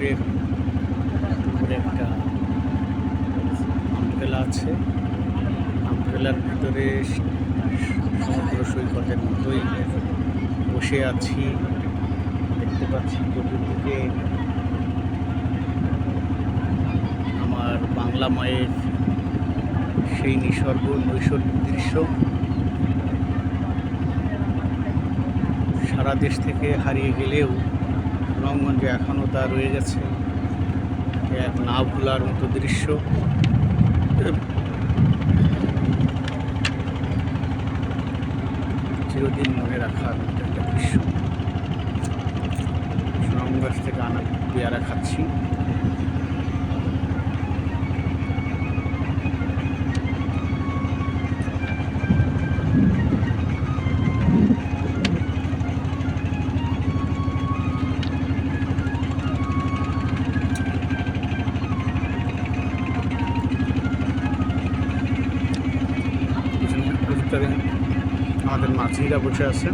এয়ারপোর্টের উপরে একটা আমব্রেলা আছে। আমব্রেলার ভিতরে সমুদ্র সৈকতের মতোই বসে আছি। দেখতে পাচ্ছি চতুর্দিকে আমার বাংলা মায়ের সেই নিসর্গ নৈসর্গিক দৃশ্য। সারা দেশ থেকে হারিয়ে গেলেও সুনামগঞ্জে এখনও তা রয়ে গেছে, এক না ভোলার মতো দৃশ্য। চিরদিন মনে রাখার মতো একটা দৃশ্য। সুনামগঞ্জ থেকে আনা পেয়ারা খাচ্ছি। আমাদের মাঝিরা বসে আছে।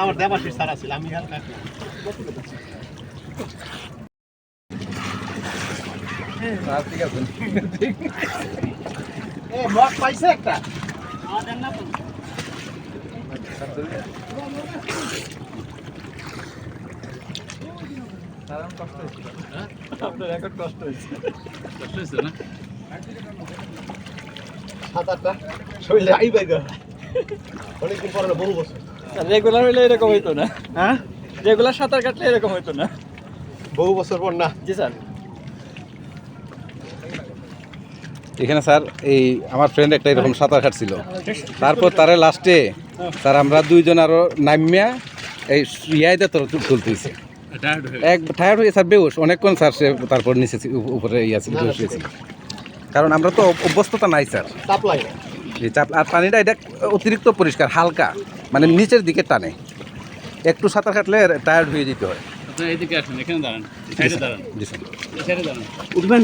আমার দেবাশিস স্যার আছিল, আমি হালকা পাইছে একটা আপনার রেকর্ড কষ্ট হয়েছে না? 7-8টা শরীরে আইবে গা অনেকদিন পরে বহু বছর। রেগুলার হইলে এরকম হইতো না। হ্যাঁ, রেগুলার সাঁতার কাটলে এরকম হইতো না। বহু বছর পর না? জি স্যার। এখানে স্যার এই আমার ফ্রেন্ড একটা এরকম সাঁতার কাটছিল, তারপর তারে লাস্টে স্যার আমরা দুইজন আরো নামিয়া এই ইয়াইতে তুলতেছি, এক টায়ার্ড হয়ে স্যার বেউস অনেকক্ষণ স্যার সে তারপর নিচে উপরে ইয়াছিল বসেছিল, কারণ আমরা তো অভ্যস্ততা নাই স্যার। চাপ আর পানিটা এটা অতিরিক্ত পরিষ্কার, হালকা মানে নিচের দিকে টানে, একটু সাঁতার কাটলে টায়ার্ড হয়ে যেতে হয়। এইদিকে আসেন, এখানে দাঁড়ান, সাইডে দাঁড়ান, জি স্যার। সাইডে দাঁড়ান, উঠবেন?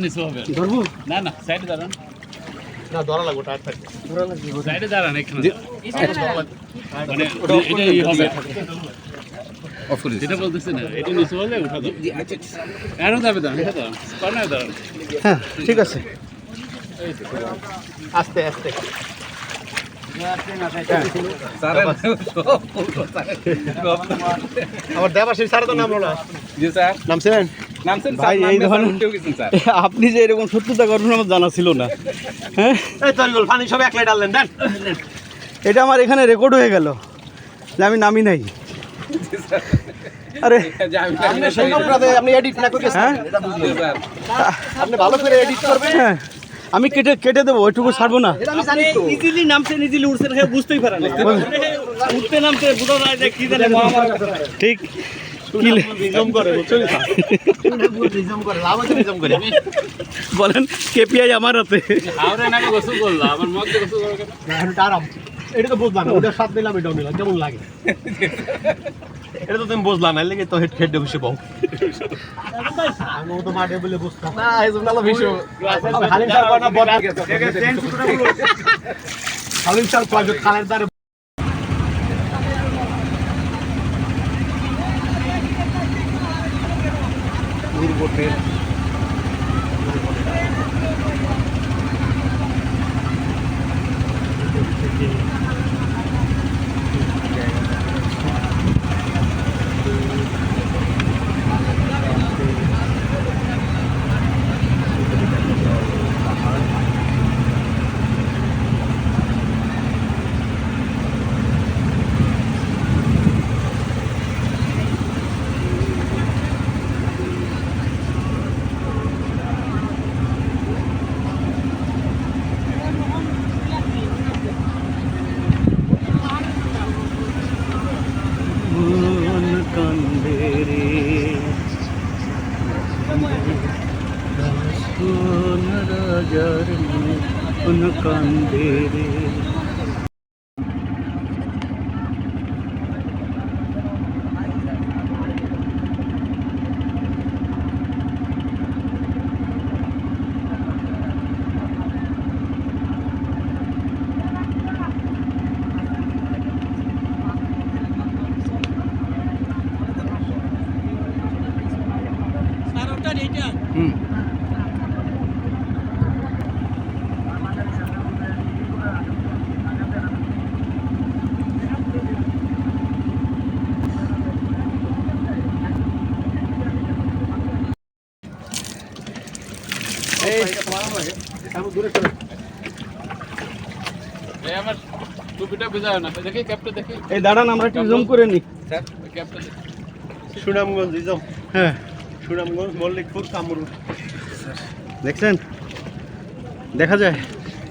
নিচে হবে, ধরবো না না সাইডে দাঁড়ান, না ধরা লাগবে, টায়ার থাকবে, ধরা লাগবে, সাইডে দাঁড়ান, এখানে মানে এটা ই হবে অফ করে যেটা বলতেছে না, এটা নিচে হলে উঠা দাও, এরও যাবে দাঁড়ান, এটা দাঁড়ান, কর্নারে দাঁড়ান। হ্যাঁ ঠিক আছে, আস্তে আস্তে। আমার দেবাশিস স্যার তো নাম হলো। জি স্যার। নামছেন? ভাই এই ধরনের আপনি যে এরকম সত্যতা করবেন আমার জানা ছিল না। হ্যাঁ, এই তরিগুল পানি সব একলাই ডাললেন, দেন। এটা আমার এখানে রেকর্ড হয়ে গেল যে আমি নামি নাই। আরে আপনি সেই নম্বরে আপনি এডিট না করে, হ্যাঁ আপনি ভালো করে এডিট করবেন। হ্যাঁ, আমি কেটে দেবো, ওইটুকু ছাড়বো না। আমি জানি তো ইজিলি নামছেন, ইজিলি উঠছেন, বুঝতেই পারেন না। উঠতে নামতে বোঝা যায় যে কি জানে ঠিক কি রিজম করে, বুঝছেন? রিজম করে, লাভ আছে রিজম করে। বলেন কেপিআই আমার হাতে। আরে না গোসল করলাম, আমার মধ্যে গোসল করো কেন? না এটা আরাম, এটা তো বুঝলাম না, ওটার সাথে নিলাম এটাও নিলাম, কেমন লাগে এটা তো তুমি বুঝলাম না, লেগে তো হেড বসে পাও। আমি তো মাঠে বলে বুঝতাম না, এই জন্য আলো বেশি হালিম স্যার কয় না বড় হালিম স্যার কয় খালের দ্বারে পূর্বটের কান্দে রে। হুম এই আমার টুপিটা বুঝাও না দেখি ক্যাপটা দেখি এই দাঁড়ান আমরা একটু জুম করে নিই। স্যার ওই ক্যাপটা দেখি সুনামগঞ্জ ইজম, হ্যাঁ সুনামগঞ্জ মল্লিকপুর কামরুল। দেখছেন দেখা যায়।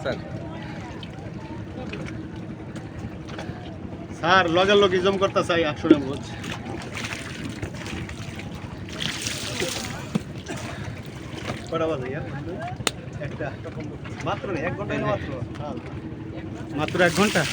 স্যার স্যার লগের লগ ইজম করতে চাই সুনামগঞ্জ। কটা বাজে ইয়ার? একটা মাত্র নেই, 1 ঘন্টা হলো মাত্র। মাত্র 1 ঘন্টা।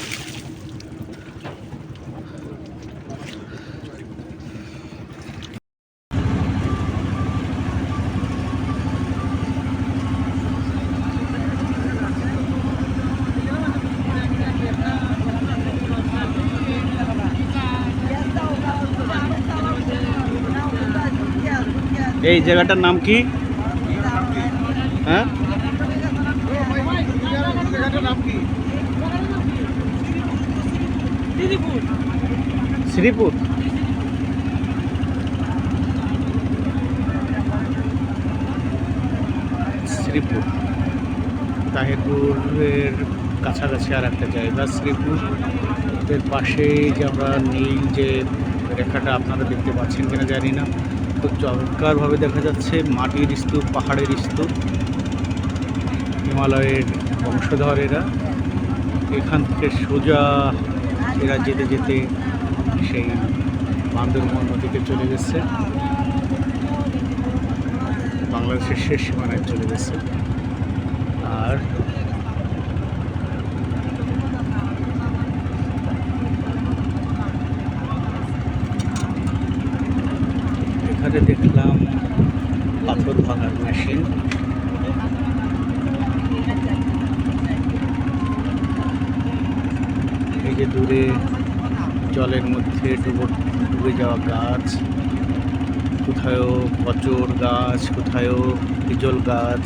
এই জায়গাটার নাম কি? হ্যাঁ শ্রীপুর। শ্রীপুর তাহিরপুরের কাছাকাছি আর একটা জায়গা শ্রীপুরের পাশেই যে আমরা নীল যে রেখাটা আপনারা দেখতে পাচ্ছেন কিনা জানি না, খুব চমৎকারভাবে দেখা যাচ্ছে। মাটির স্তূপ, পাহাড়ের স্তূপ, হিমালয়ের বংশধর এরা। এখান থেকে সোজা এরা যেতে যেতে সেই বান্দরবন নদীতে চলে গেছে, বাংলাদেশের শেষ সীমানায় চলে গেছে। আর এখানে দেখলাম পাথর ভাঙার মেশিন। এই যে দূরে জলের মধ্যে ডুবে যাওয়া গাছ, কোথায়ও কচুর গাছ, কোথায়ও পিজল গাছ,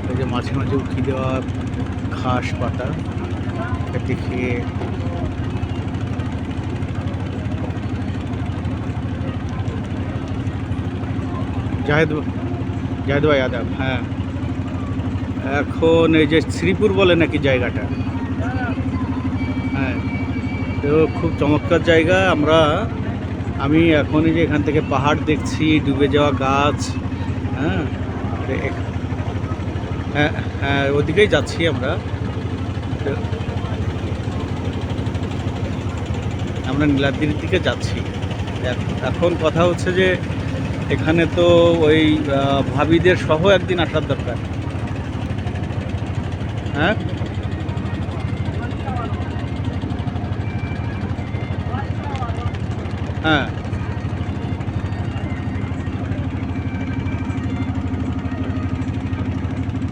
এই যে মাঝে মাঝে উঠি দেওয়া ঘাস পাতা দেখে জাহেদ ভাই আদাব। হ্যাঁ এখন এই যে শ্রীপুর বলে নাকি জায়গাটা, হ্যাঁ তো খুব চমৎকার জায়গা। আমি এখনই যে এখান থেকে পাহাড় দেখছি, ডুবে যাওয়া গাছ, হ্যাঁ হ্যাঁ হ্যাঁ ওদিকেই যাচ্ছি আমরা নীলাদ্রির দিকে যাচ্ছি। এখন কথা হচ্ছে যে এখানে তো ওই ভাবিদের সহ একদিন আসার দরকার। হ্যাঁ হ্যাঁ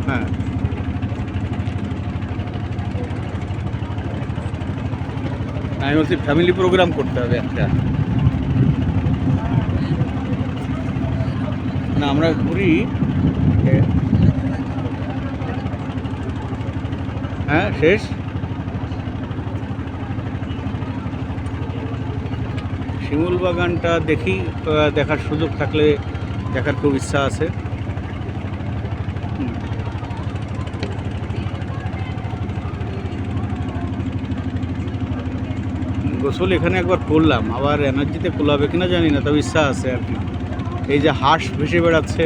হ্যাঁ আমি বলছি ফ্যামিলি প্রোগ্রাম করতে হবে একটা। না আমরা ঘুরি, হ্যাঁ শেষ। শিমুল বাগানটা দেখি, দেখার সুযোগ থাকলে দেখার খুব ইচ্ছা আছে। গোসল এখানে একবার করলাম, আবার এনার্জিতে কোলাবে কিনা জানি না, তবে ইচ্ছা আছে আর কি। এই যে হাঁস ভেসে বেড়াচ্ছে,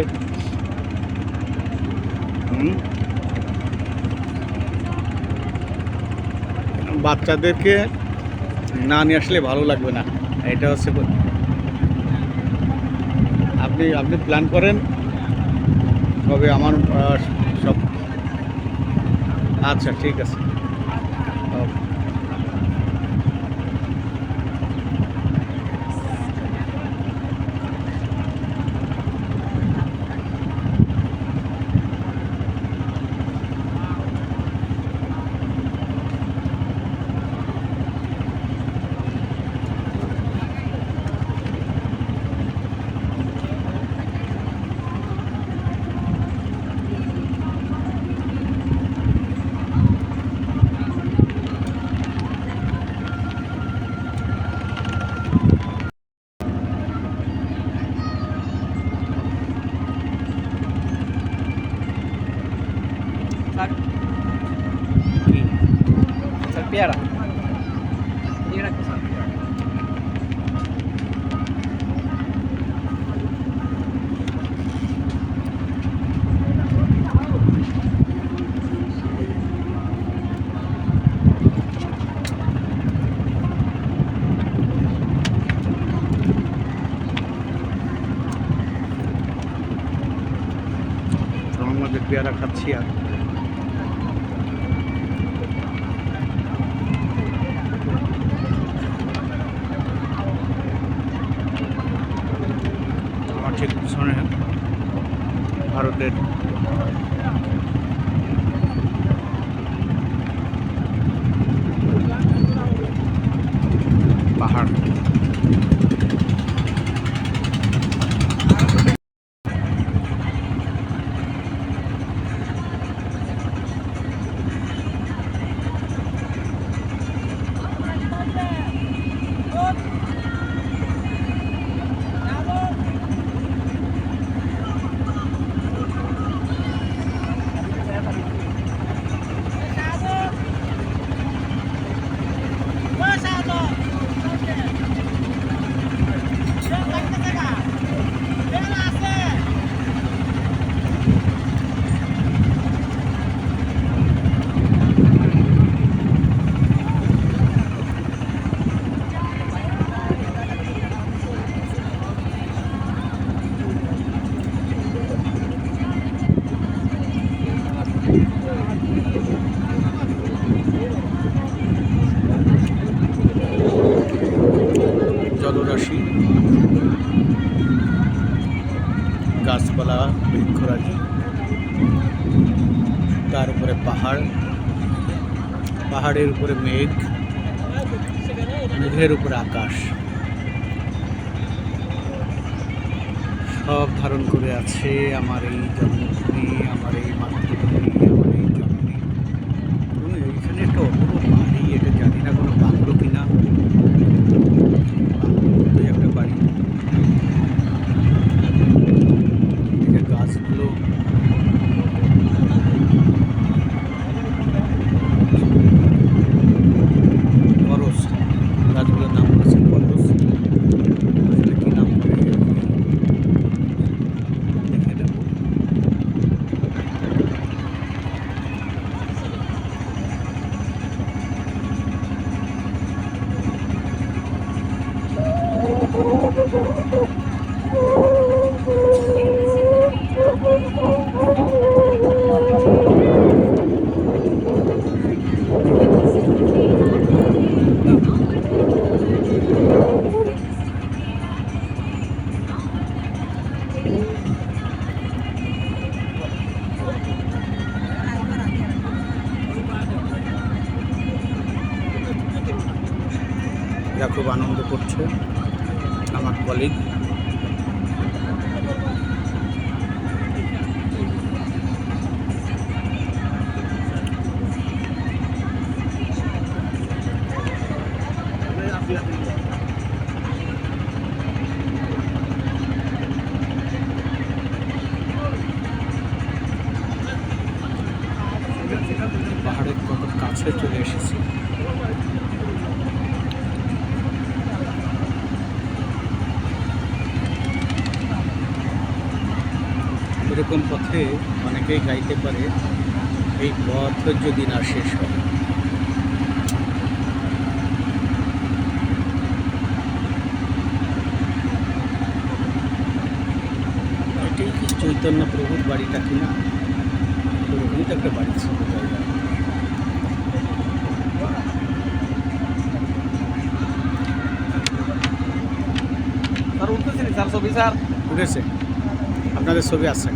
বাচ্চাদেরকে না নিয়ে আসলে ভালো লাগবে না, এটা হচ্ছে। আপনি প্ল্যান করেন, তবে আমার সব আচ্ছা ঠিক আছে। পেয়ারা আমাদের পেয়ারা খাচ্ছি আর আমার ঠিক পিছনে ভারতের পাহাড়। জলরাশি, গাছপালা, বৃক্ষরাজি, তার উপরে পাহাড়, পাহাড়ের উপরে মেঘ, মেঘের উপরে আকাশ, সব ধারণ করে আছে আমার এই জন্মভূমি, আমার এই মাতৃভূমি, আমার এই জন্মভূমি। এবং এইখানে একটা অপূর্ব বাড়ি, এটা জানি না কোনো বাংলো কিনা, বাংলোই একটা বাড়ি। এখানে গাছগুলো পরশ, গাছগুলোর নাম হচ্ছে পরশ। আসলে কি নাম করে দেখে দেব। এরা খুব আনন্দ করছে আমার কলিগ। পাহাড়ের কত কাছে চলে এসেছি। এরকম পথে অনেকেই গাইতে পারে, এই পথ যদি না শেষ হয়। এটাই কি চৈতন্য প্রভুর বাড়িটা কিনা? ওরকমই তো একটা বাড়ি ছিল জায়গা। ছবি স্যার উঠেছে, আপনাদের ছবি আছে।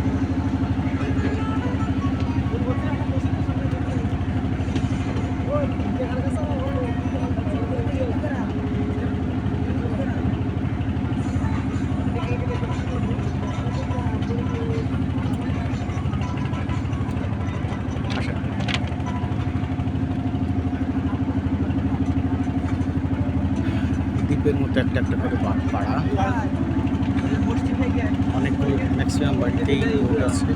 আসেন। দ্বীপের মতো একটা একটা করে পাড়া, অনেকগুলো ম্যাক্সিমাম বাড়িতেই বোট আছে।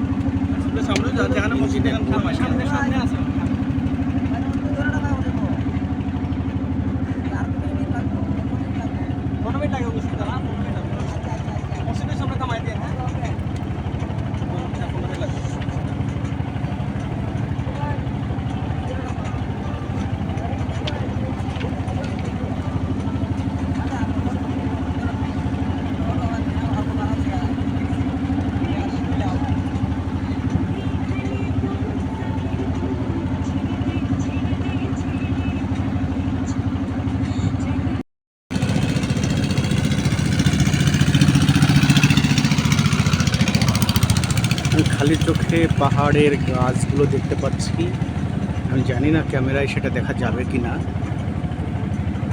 আমি খালি চোখে পাহাড়ের গাছগুলো দেখতে পাচ্ছি। আমি জানি না ক্যামেরায় সেটা দেখা যাবে কি না,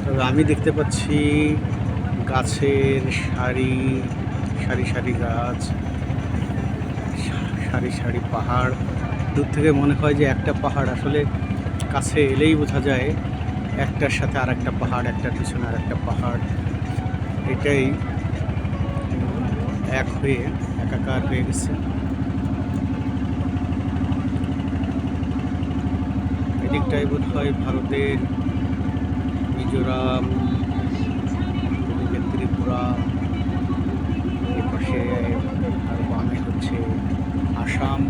তবে আমি দেখতে পাচ্ছি গাছের সারি সারি সারি গাছ, সারি সারি পাহাড়। দূর থেকে মনে হয় যে একটা পাহাড়, আসলে কাছে এলেই বোঝা যায় একটার সাথে আর একটা পাহাড়, একটার পিছনে আর একটা পাহাড়। এটাই এক হয়ে একাকার হয়ে গেছে। এদিকটাই বোধ হয় ভারতের মিজোরাম, এদিকে ত্রিপুরা, এপাশে আর বামে হচ্ছে আসাম।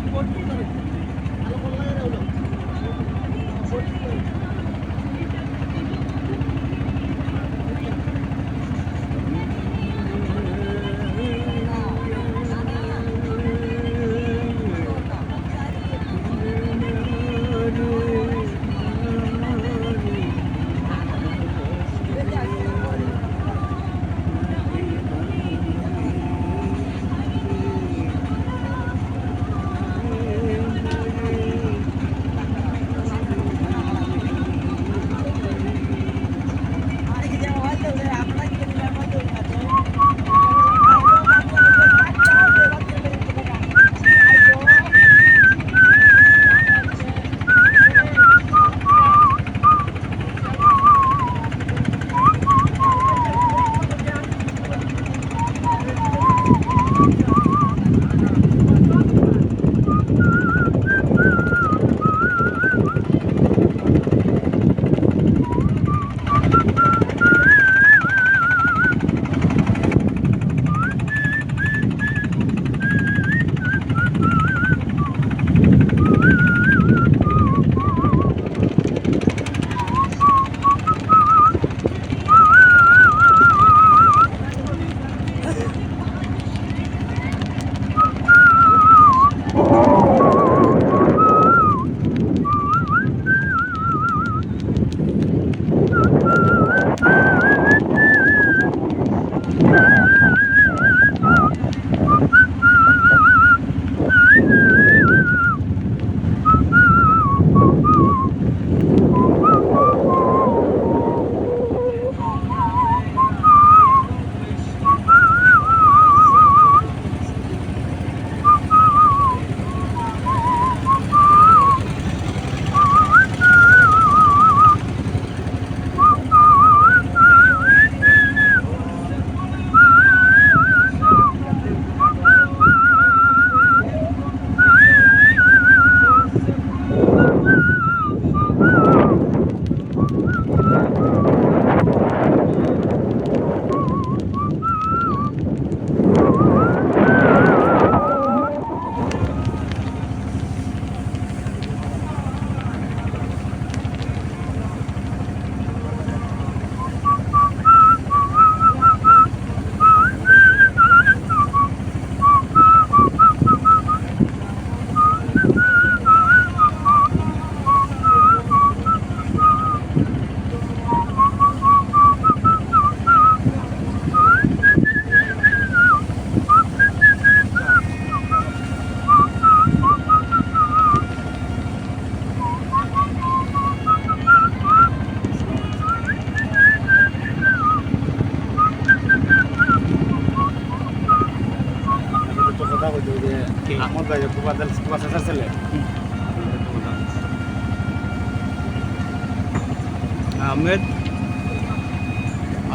আহমেদ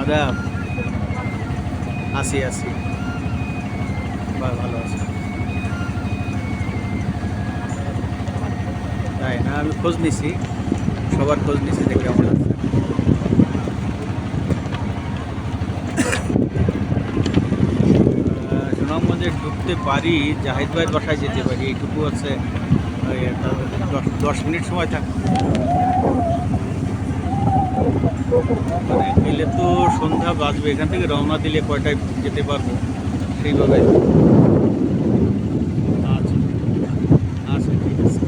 আদাব আসি আসি ভালো আছে তাই না আমি খোঁজ নিছি সবার খোঁজ নিছি দেখে কেমন আছে সুনামগঞ্জে ঢুকতে পারি জাহিদ ভাইয়ের বাসায় যেতে পারি এইটুকু আছে 10 মিনিট সময় থাক মানে গেলে তো সন্ধ্যা বাজবে এখান থেকে রওনা দিলে কয়টায় যেতে পারবো সেইভাবে আচ্ছা আচ্ছা ঠিক আছে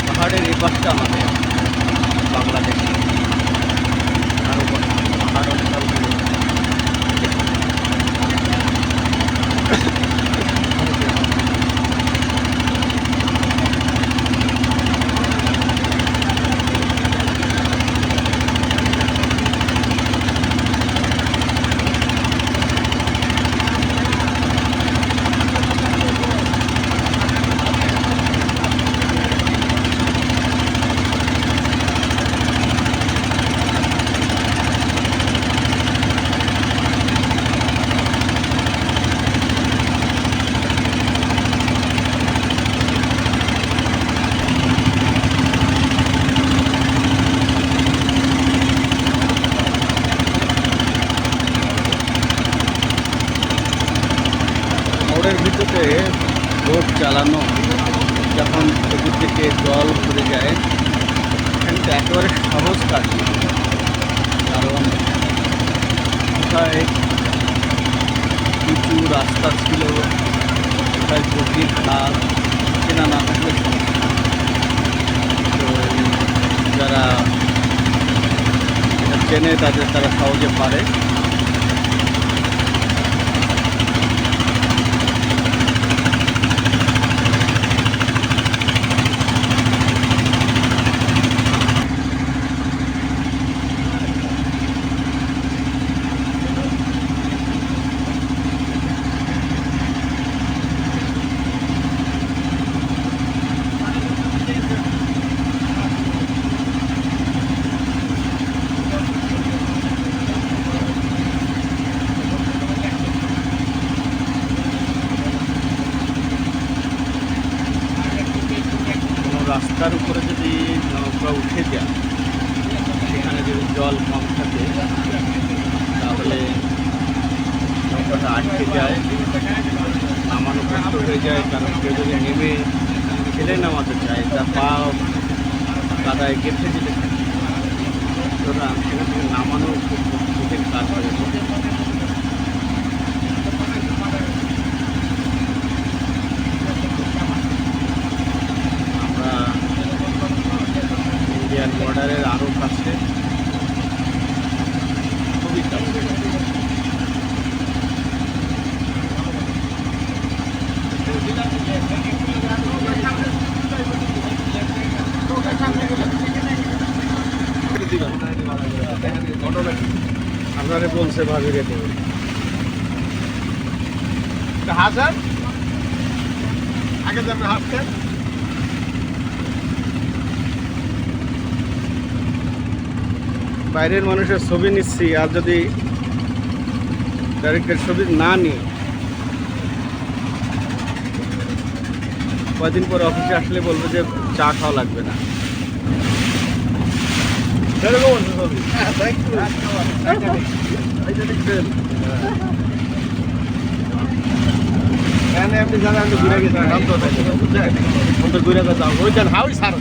পাহাড়ের এই পাশটা আমাদের বাংলা। আসলে বোট চালানো যখন পুকুর থেকে জল ভরে যায় কিন্তু একেবারে সহজ কাজ না। কারণ কোথায় উঁচু রাস্তা ছিল, কোথায় গভীর খাল, চেনা না থাকলে সমস্যা। তো যারা এটা চেনে তারা সহজে পারে। রাস্তার উপরে যদি নৌকা উঠে যায়, সেখানে যদি জল কম থাকে তাহলে নৌকাটা আটকে যায়, নামানো কষ্ট হয়ে যায়। কারণ কেউ যদি নেমে ফেলে নামাতে চায় তা পা কাদায় গেঁথে যেতে থাকে, সুতরাং সেখান থেকে নামানো খুব কঠিন কাজ হয়ে যায়। ইন্ডিয়ান বর্ডারের আরও কাছে, খুবই কাছে। আপনারে বলছে ভাবি রেখে হাজার আগে যাবেন হাঁটতেন। বাইরের মানুষের ছবি নিচ্ছি, আর যদি ডাইরেক্টের ছবি না নিই, কয়দিন পরে অফিসে আসলে বলবো যে চা খাওয়া লাগবে না। আপনি জানেন আমি ঘুরে গেছিলাম তো ঘুরে গেছিলাম ওই যান হাউই সার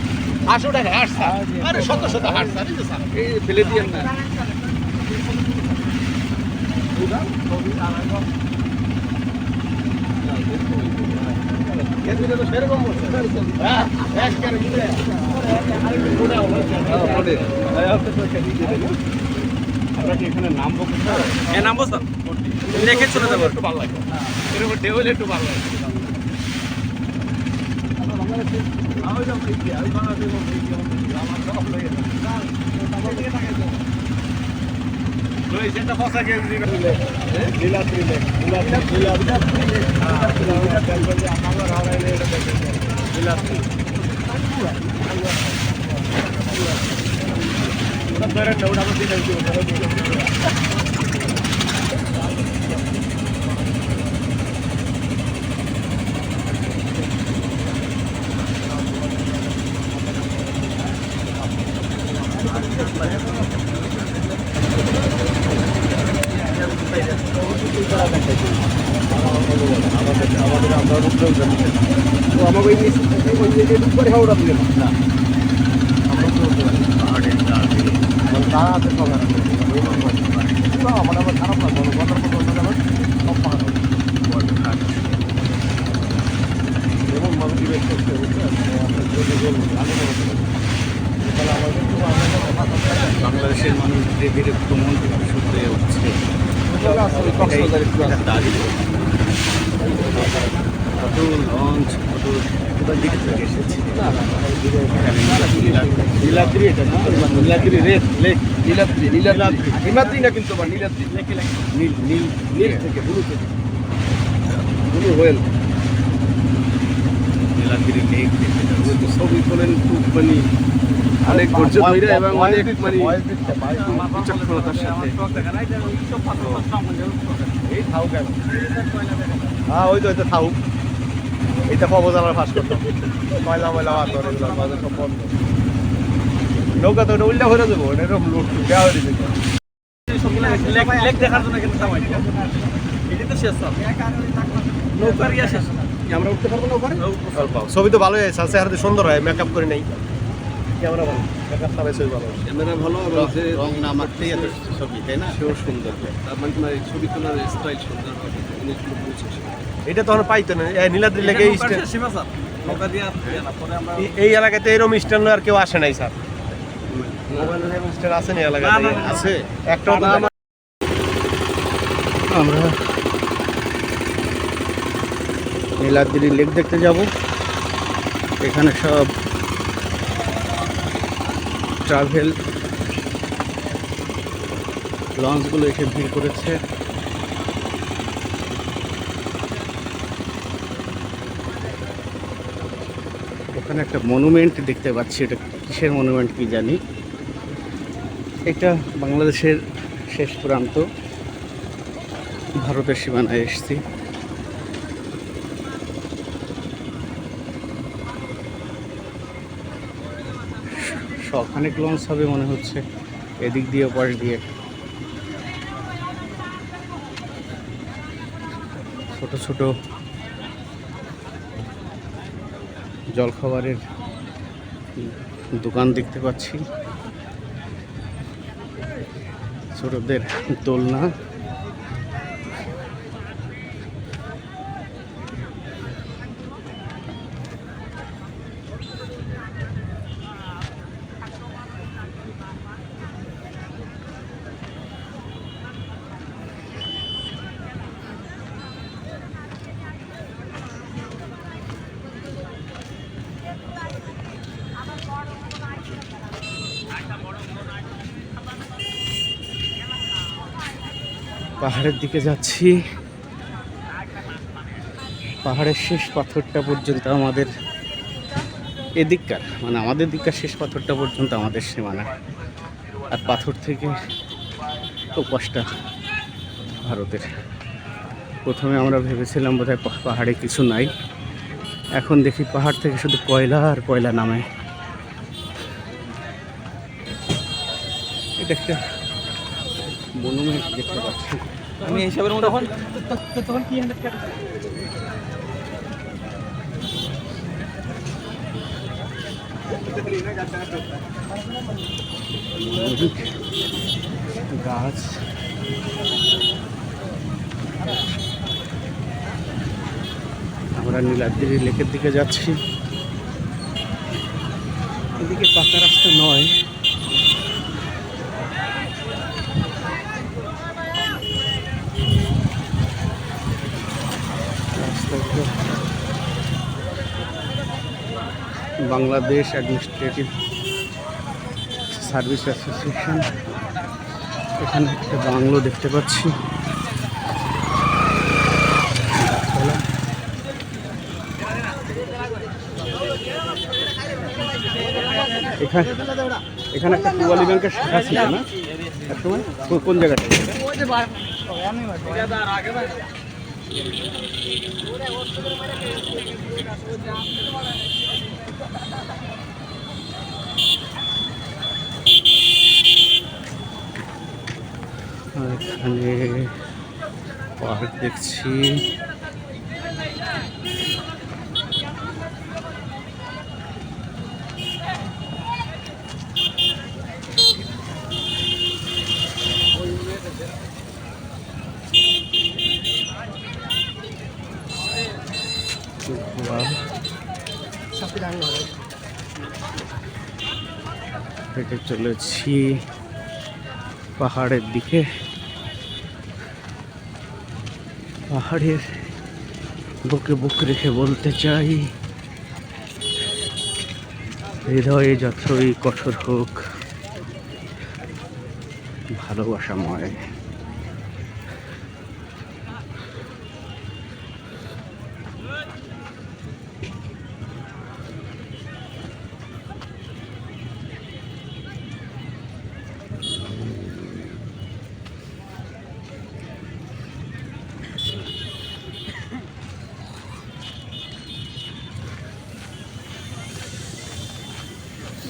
500 টাকা হাট স্যার। আরে শত শত হাট স্যার, এই যে স্যার এই ফেলে দিয়েন না। সেরকম হ্যাঁ একেবারে ঘুরে আমরা কি এখানে নামবো কোথায়? হ্যাঁ নামবো স্যার, দেখে চলে যাবো। একটু ভালো লাগে এরকম ঢেউ হলে একটু ভালো লাগে। যেটা ফসা গেছে বাংলাদেশের মানুষ ধীরে ধীরে ভ্রমণ শুরু হয়ে উঠছে। কত লঞ্চ, কত দিক থেকে এসেছে। নীলাদ্রি, এটা না নীলাদ্রি রেত লেক, নীলাদ্রি নীলাদ্রি হিমাদ্রি না কিন্তু আবার নীলাদ্রি নীল নীল নীল থেকে ব্লু থেকে ব্লু হোয়েল নীলাদ্রি লেক দেখতে যাচ্ছে। ছবি তোলেন খুব মানে অনেক ধৈর্য ধরে এবং অনেক মানে বিচক্ষণতার সাথে। এই থাউ কেন? হ্যাঁ ওই তো এটা থাউ, এটা কবজালার ফাঁস করতাম, ময়লা ময়লা বাদ করে সব বন্ধ। নৌকা তো ওটা উল্টা হয়ে যাবো, ওটা এরকম লোড দেওয়া হয়ে দিতে লেক দেখার জন্য কিন্তু নৌকার ইয়ে শেষ। ক্যামেরা উঠতে পারবো না উপরে? ছবি তো ভালোই আছে, আছে হাতে সুন্দর হয়, মেকআপ করে নেই। ক্যামেরা ভালো, মেকআপ ছাড়াই ছবি ভালো। ক্যামেরা ভালো এবং যে রং না মারতেই এত ছবি, তাই না? সেও সুন্দর। তার মানে তোমার ছবি তোলার স্টাইল সুন্দর হবে, জিনিসগুলো বুঝছিস। এটা তো আমরা পাইতো না, নীলাদ্রি লেগে এই এলাকাতে এরকম স্ট্যান্ড আর কেউ আসে নাই স্যার। মোবাইলের এরকম স্ট্যান্ড আছে না এলাকাতে? আছে একটাও তো না। আমরা নীলাদ্রি লেক দেখতে যাব। এখানে সব ট্রাভেল লঞ্চগুলো এসে ভিড় করেছে। ওখানে একটা মনুমেন্ট দেখতে পাচ্ছি, এটা কিসের মনুমেন্ট কি জানি। এটা বাংলাদেশের শেষ প্রান্ত, ভারতের সীমানায় এসেছি। অনেক লঞ্চ হবে মনে হচ্ছে এদিক দিয়ে পাশ দিয়ে। ছোট ছোট জলখাবারের দোকান দেখতে পাচ্ছি, ছোটদের দোলনা। পাহাড়ের দিকে যাচ্ছি, পাহাড়ের শেষ পাথরটা পর্যন্ত আমাদের এদিককার, মানে আমাদের দিককার শেষ পাথরটা পর্যন্ত আমাদের সীমানা, আর পাথর থেকে ওপাশটা ভারতের। প্রথমে আমরা ভেবেছিলাম বোধহয় পাহাড়ে কিছু নাই, এখন দেখি পাহাড় থেকে শুধু কয়লা আর কয়লা নামে। এটা একটা মনুমেন্ট দেখতে পাচ্ছি আমি এইসবের মধ্যে। তখন কি গাছ, আমরা নীলাদ্রি লেকের দিকে যাচ্ছি। এদিকে পাকা রাস্তা নয়, বাংলাদেশ অ্যাডমিনিস্ট্রেটিভ সার্ভিস অ্যাসোসিয়েশন। এখানে একটা বাংলো দেখতে পাচ্ছি, এখানে একটা পূবালী ব্যাংকের শাখা ছিল না এক সময়? কোন জায়গাটা? এখানে পার্ক দেখছি, হেঁটে চলেছি পাহাড়ের দিকে। পাহাড়ের বুকে বুক রেখে বলতে চাই, হৃদয়ে যতই কঠোর হোক ভালোবাসাময়।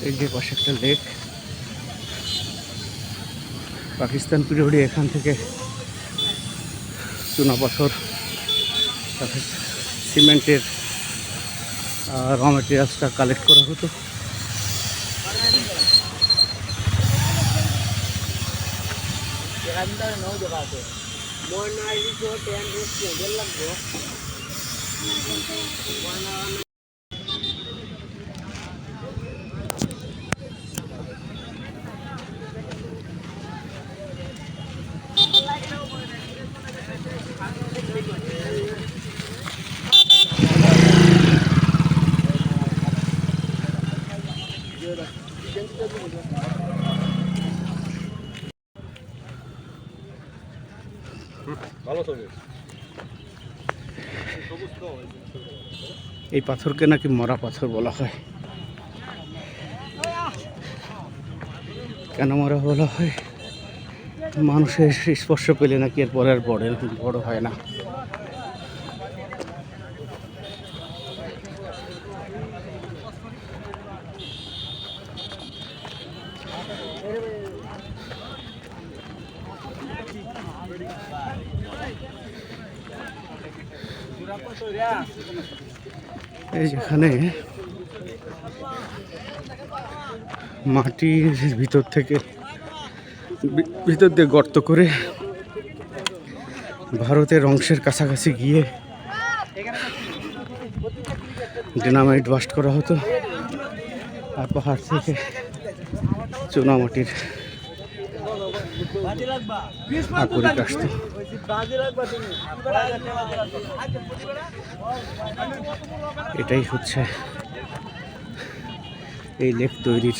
এই যে পাশে একটা লেক, পাকিস্তান পিরিয়ডে এখান থেকে চুনাপাথর সিমেন্টের র মেটেরিয়ালসটা কালেক্ট করা হতো। এই পাথরকে নাকি মরা পাথর বলা হয়। কেন মরা বলা হয়? মানুষের স্পর্শ পেলে নাকি এরপরে আর বড় হয় না। এই যেখানে মাটির ভিতর দিয়ে গর্ত করে ভারতের অংশের কাছাকাছি গিয়ে ডিনামাইট বাস্ট করা হতো, আর পাহাড় থেকে চুনামাটির আকরিক আসতো। এটাই হচ্ছে এই লেক তৈরির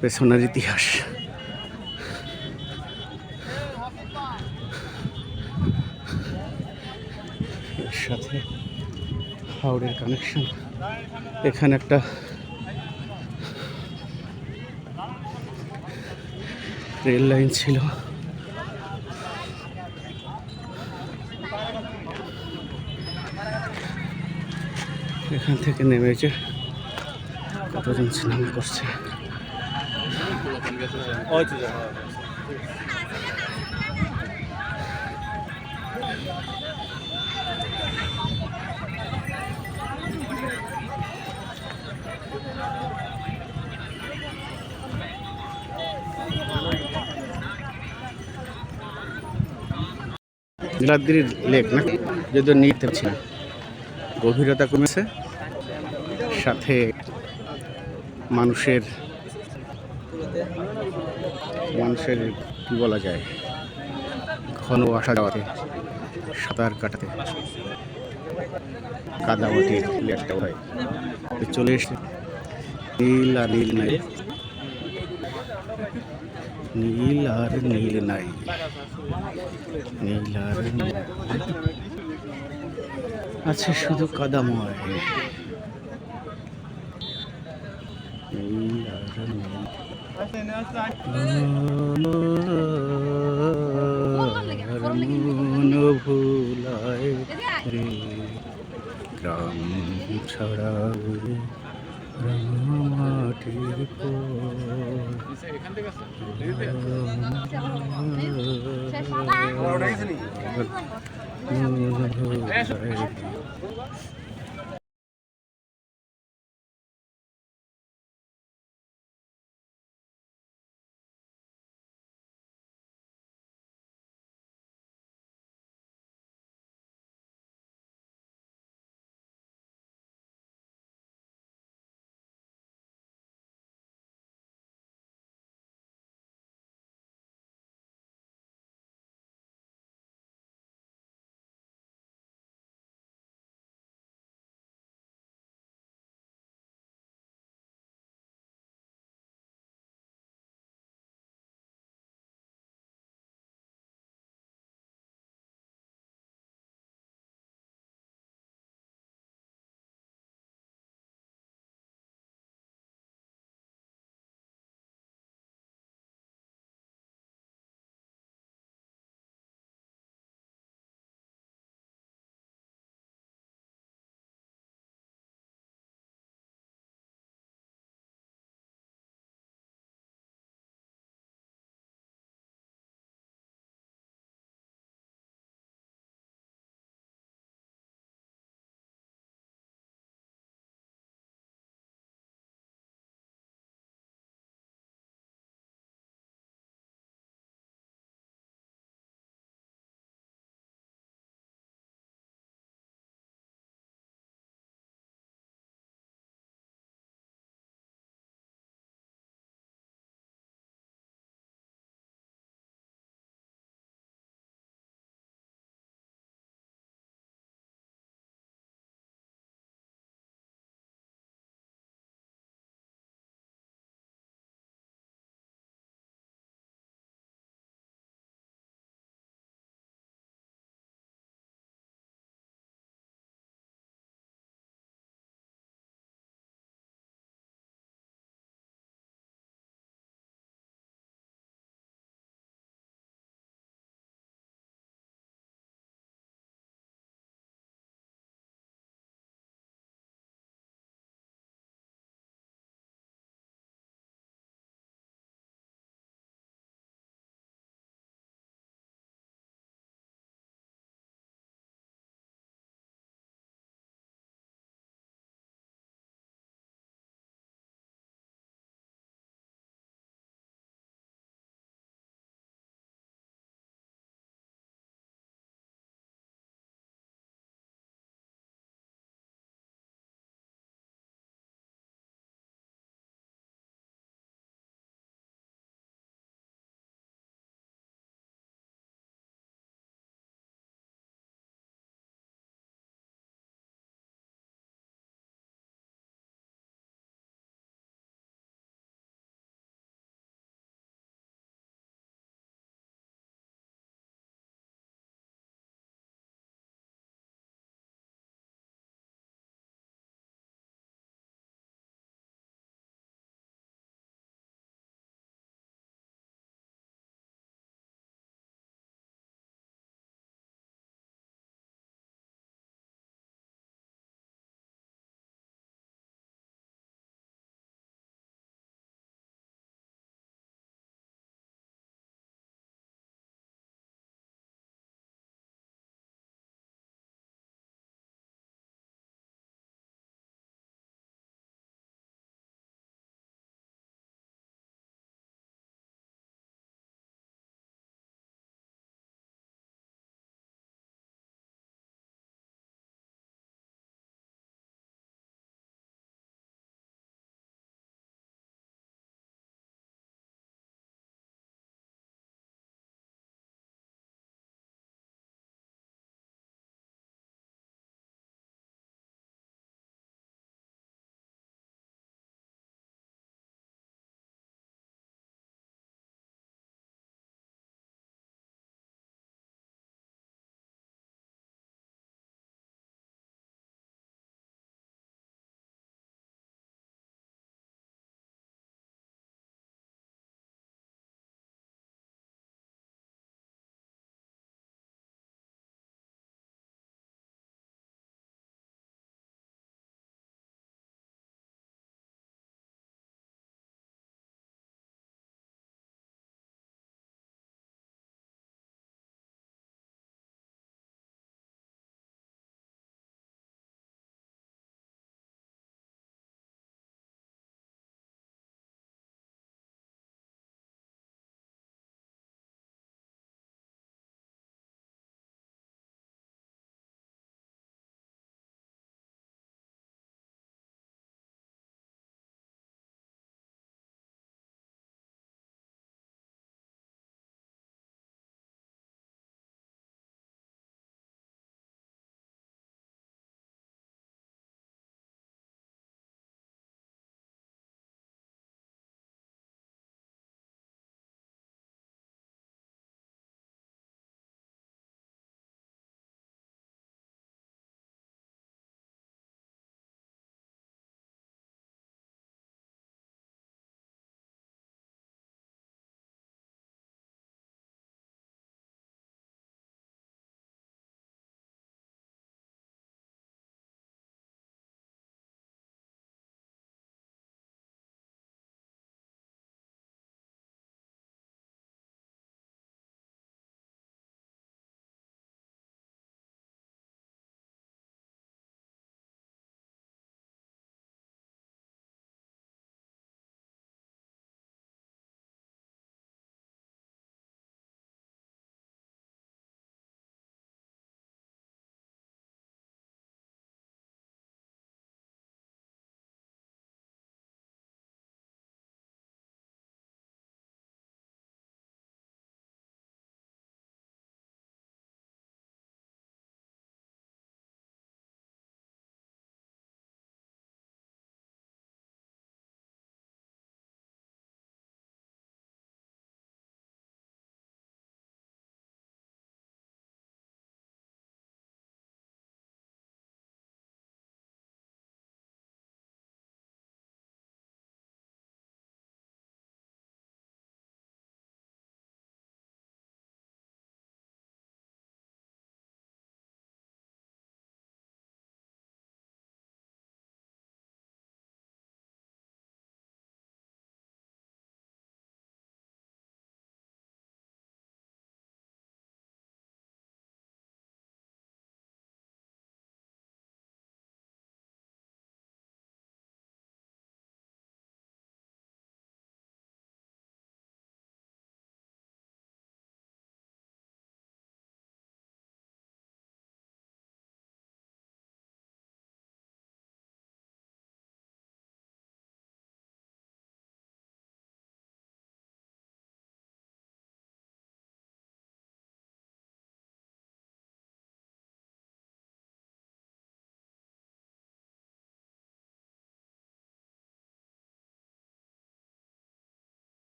পেছনের ইতিহাস। এর সাথে হাওড়ের কানেকশন। এখানে একটা রেল লাইন ছিল। এখান থেকে নেমেছে কতজন স্নান করছে। নীলাদ্রির লেক না, যদিও নিতে পারছি না, গভীরতা কমেছে, সাথে মানুষের কি বলা যায়, ঘন আসা যাওয়াতে, সাঁতার কাটাতে কাদামাটির লেকটা হয়। চলে এসে নীল আর নীল নাই, নীল আর নীল নাই, নীল আর নীল আছে শুধু কাদাময়। নীল আর নীল মন ভুলায় রে, গ্রাম ছাড়া মাটির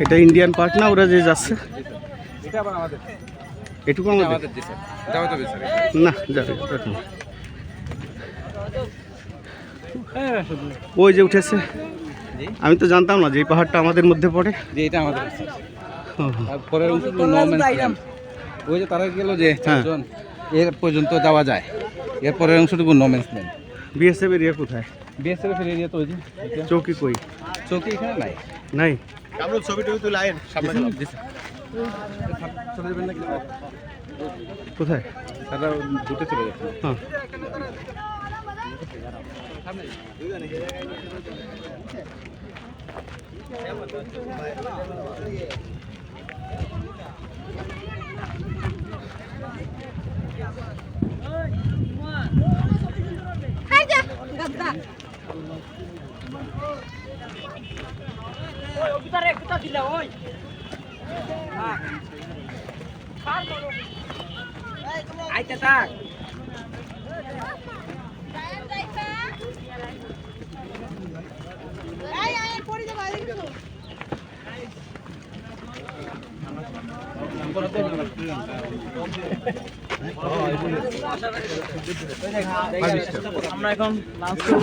এটা ইন্ডিয়ান পার্ট না, ওরা যে যাচ্ছে এটা আবার আমাদের, এটুকু আমাদের আমাদের জি স্যার, এটা হয়তো স্যার। না যাবে এখন। ওই যে উঠেছে, আমি তো জানতাম না যে এই পাহাড়টা আমাদের মধ্যে পড়ে। যে এটা আমাদের স্যার। ও, ও। আর পরের অংশ তো নো ম্যানস ল্যান্ড। ওই যে তারা গেল যে চারজন, এর পর্যন্ত যাওয়া যায়, এর পরের অংশটুকু no man's land. BSF area কোথায়? বিএসএফ এর এরিয়া তো ওই যে এটা। চৌকি কই? চৌকি এখানে নাই। নাই। আমরা ছবি টবি তুলে আইন সামনে গেলাম। জি স্যার। চলে যাবেন নাকি? কোথায়? তারা দুটো চলে যাচ্ছে। হ্যাঁ।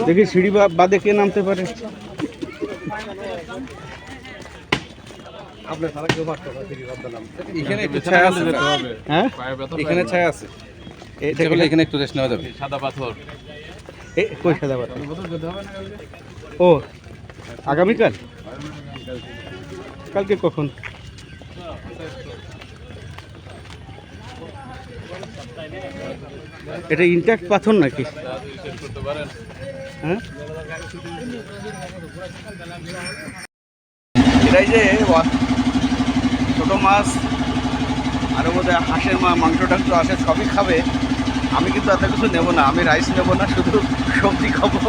দেখি সিঁড়ি বাদে কে নামতে পারে। আপনার সারা কেউ মারতে পারে ফিরি বাদ দিলাম। এখানে একটু ছায়া আছে স্যার। হ্যাঁ, এখানে ছায়া আছে। এটা বলে এখানে একটু রেস্ট নেওয়া যাবে। সাদা পাথর। কই সাদা পাতা? ও আগামীকাল? কালকে কখন? এটা ইনট্যাক্ট পাথর নাকি? হ্যাঁ, এটাই যে ছোটো মাছ আর বোধ হয় হাঁসের মাংস টাংস আসে, সবই খাবে। আমি কিন্তু এত কিছু নেবো না, আমি রাইস নেবো না, শুধু সবজি খাবো।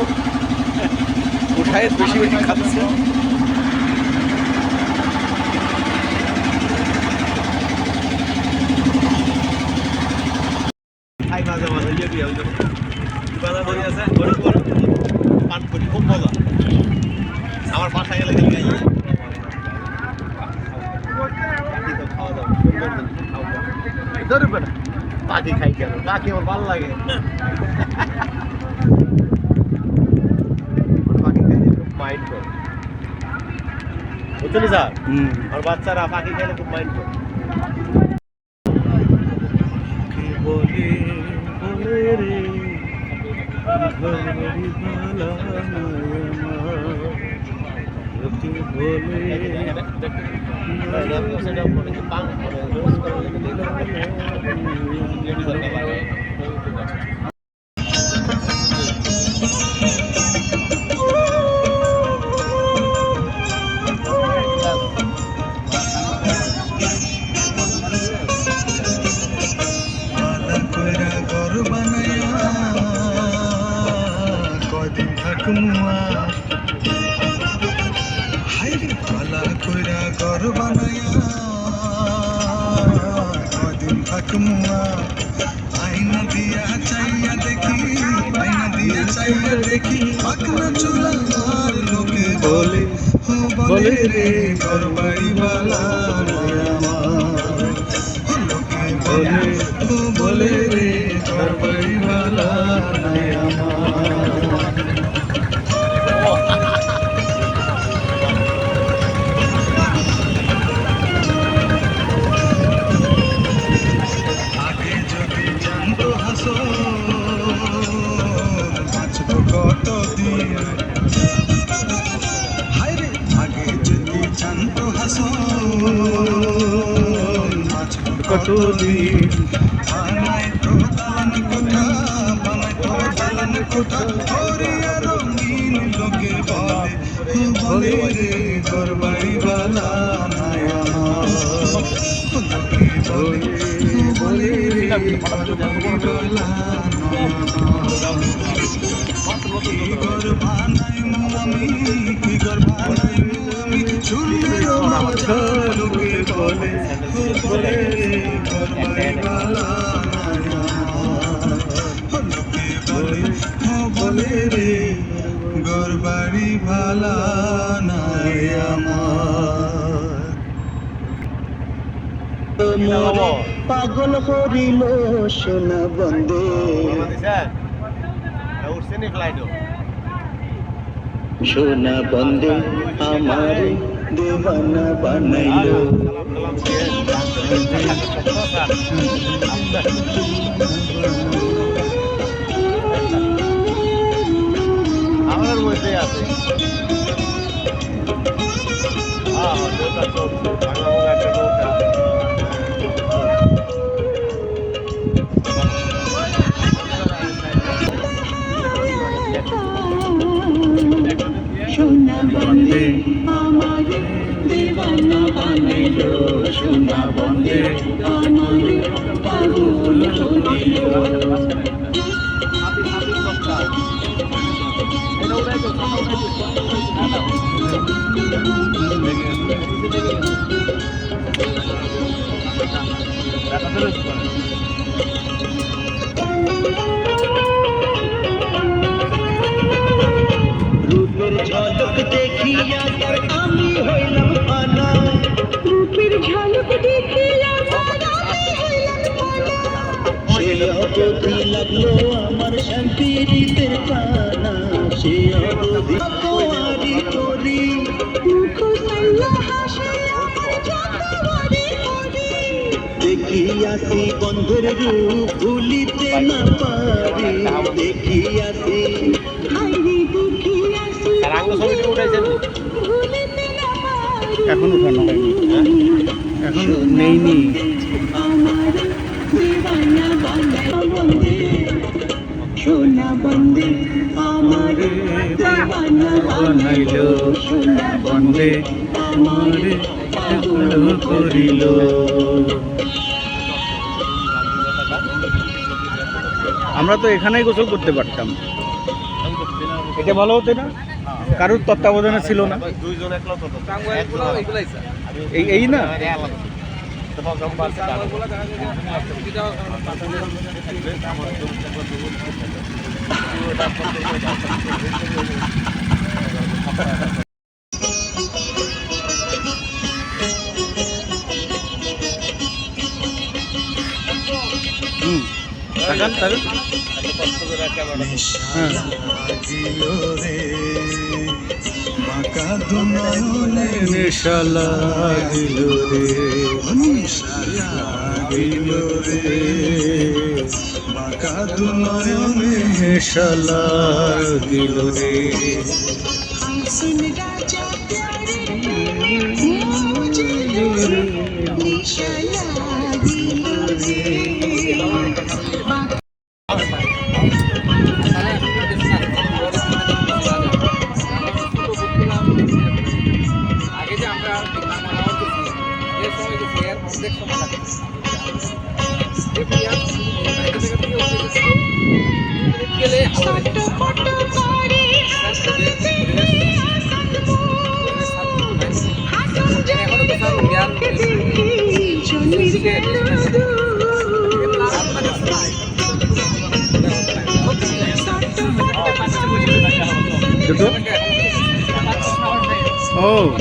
উঠায় বেশি বেশি খাচ্ছে। খাই মাঝে মাঝে ইয়ে দিয়ে ওই যে বাজার বড়ি আছে, বড়ি করে পান করি, খুব মজা। আমার বাসায় গেলে খালি খাই। পাখি তো খাওয়া যাবে, সুন্দর জিনিস, খাওয়া যাবে। ধরবে না, পাখি খাই কেন? পাখি আমার ভালো লাগে। পাখি খাইলে খুব মাইন্ড করে, বুঝলি স্যার? আর বাচ্চারা পাখি খাইলে খুব মাইন্ড করে। আইনা দিয়া চাইয়া দেখি পাকনা চুলা আর লোকে বলে বলে রে ঘর বাড়ি বালা লোকে বলে রে ঘর বাড়ি বালা কতদিন বানায় প্রধান কোঠা বানায় প্রধান কোঠা হরিয়া রঙিন লোকে বলে রে ঘর বাড়ি বালা লোকে বলে রে ঘর বাড়ি বালা কি ঘর বানাই আমি কি ঘর বানাই আমি চুলের মাঝা লোকে বলে রে ঘর বাড়ি বালা লোকে বলে রে ঘর বাড়ি ভালা নাই আমার। পাগল করিল সোনা বন্দে সোনা বন্দে আমার দেওয়ানা বানাইল আমার মধ্যে আছে সোনা বন্দে আমার দেওয়ানা বানাইল সোনা বন্দে আমার পাগল করিল রূপের ঝলক দেখিয়া আমি হইলাম ফানা রূপের ঝলক দেখিয়া আমি হইলাম ফানা সে অবধি লাগলো আমার শান্তির টানা সে অবধি কোয়ারি করি মুখ সাল্লা হাসিয়া জানবারি করি দেখিয়াছি বন্ধের রূপ ভুলিতে না পারি দেখিয়াছি হাইরে দেখিয়াছি ভুলিতে না পারি এখন উঠানো হয়নি এখন নেইনি আমার দেওয়ানা বানাইল বন্দে সোনা বন্দে আমার দেওয়ানা বানাইল সোনা বন্দে আমার পাগল করিল আমরা তো এখানেই গোসল করতে পারতাম এটা ভালো হতো না কারোর তত্ত্বাবধানে ছিল না দুইজন একলা তো এই না তাকান তাকান হ্যাঁ বাঁকা দুনয়নে নেশা লাগিল রে নিশা লাগিল রে বাঁকা দুনয়নে নেশা লাগিল রে হাসিন রাজা প্যারে মুঝে নিশা লাগিল রে দুটো ও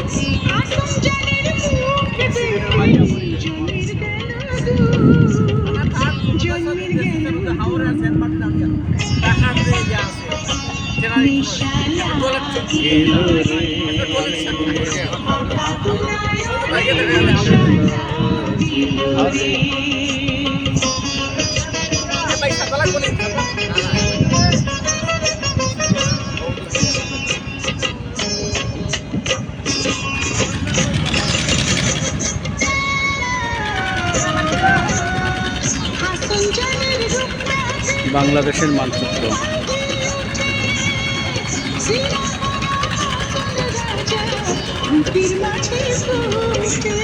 বাংলাদেশের মানচিত্র বুকের মাঝে ফুটে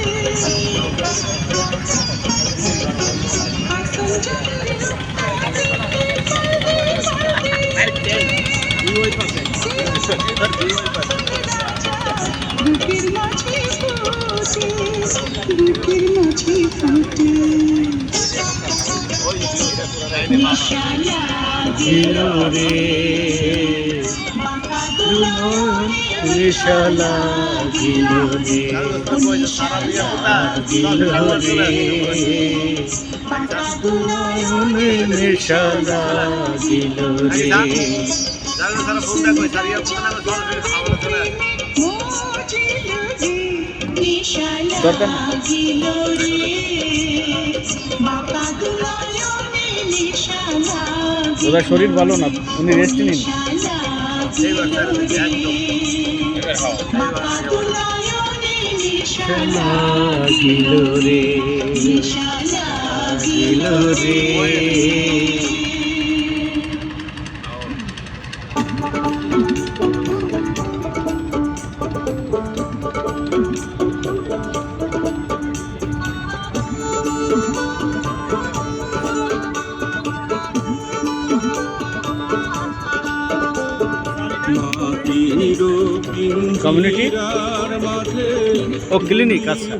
বুকের মাঝে ফুটে নিশা লাগিল রে বাঁকা নেশা লাগিল রে, নয়নে নেশা লাগিল রে। দরকার ওদের শরীর ভালো না, উনি রেস্ট নিন। লাগিল রে, লাগিল রে। কমিউনিটি ও ক্লিনিক, আচ্ছা।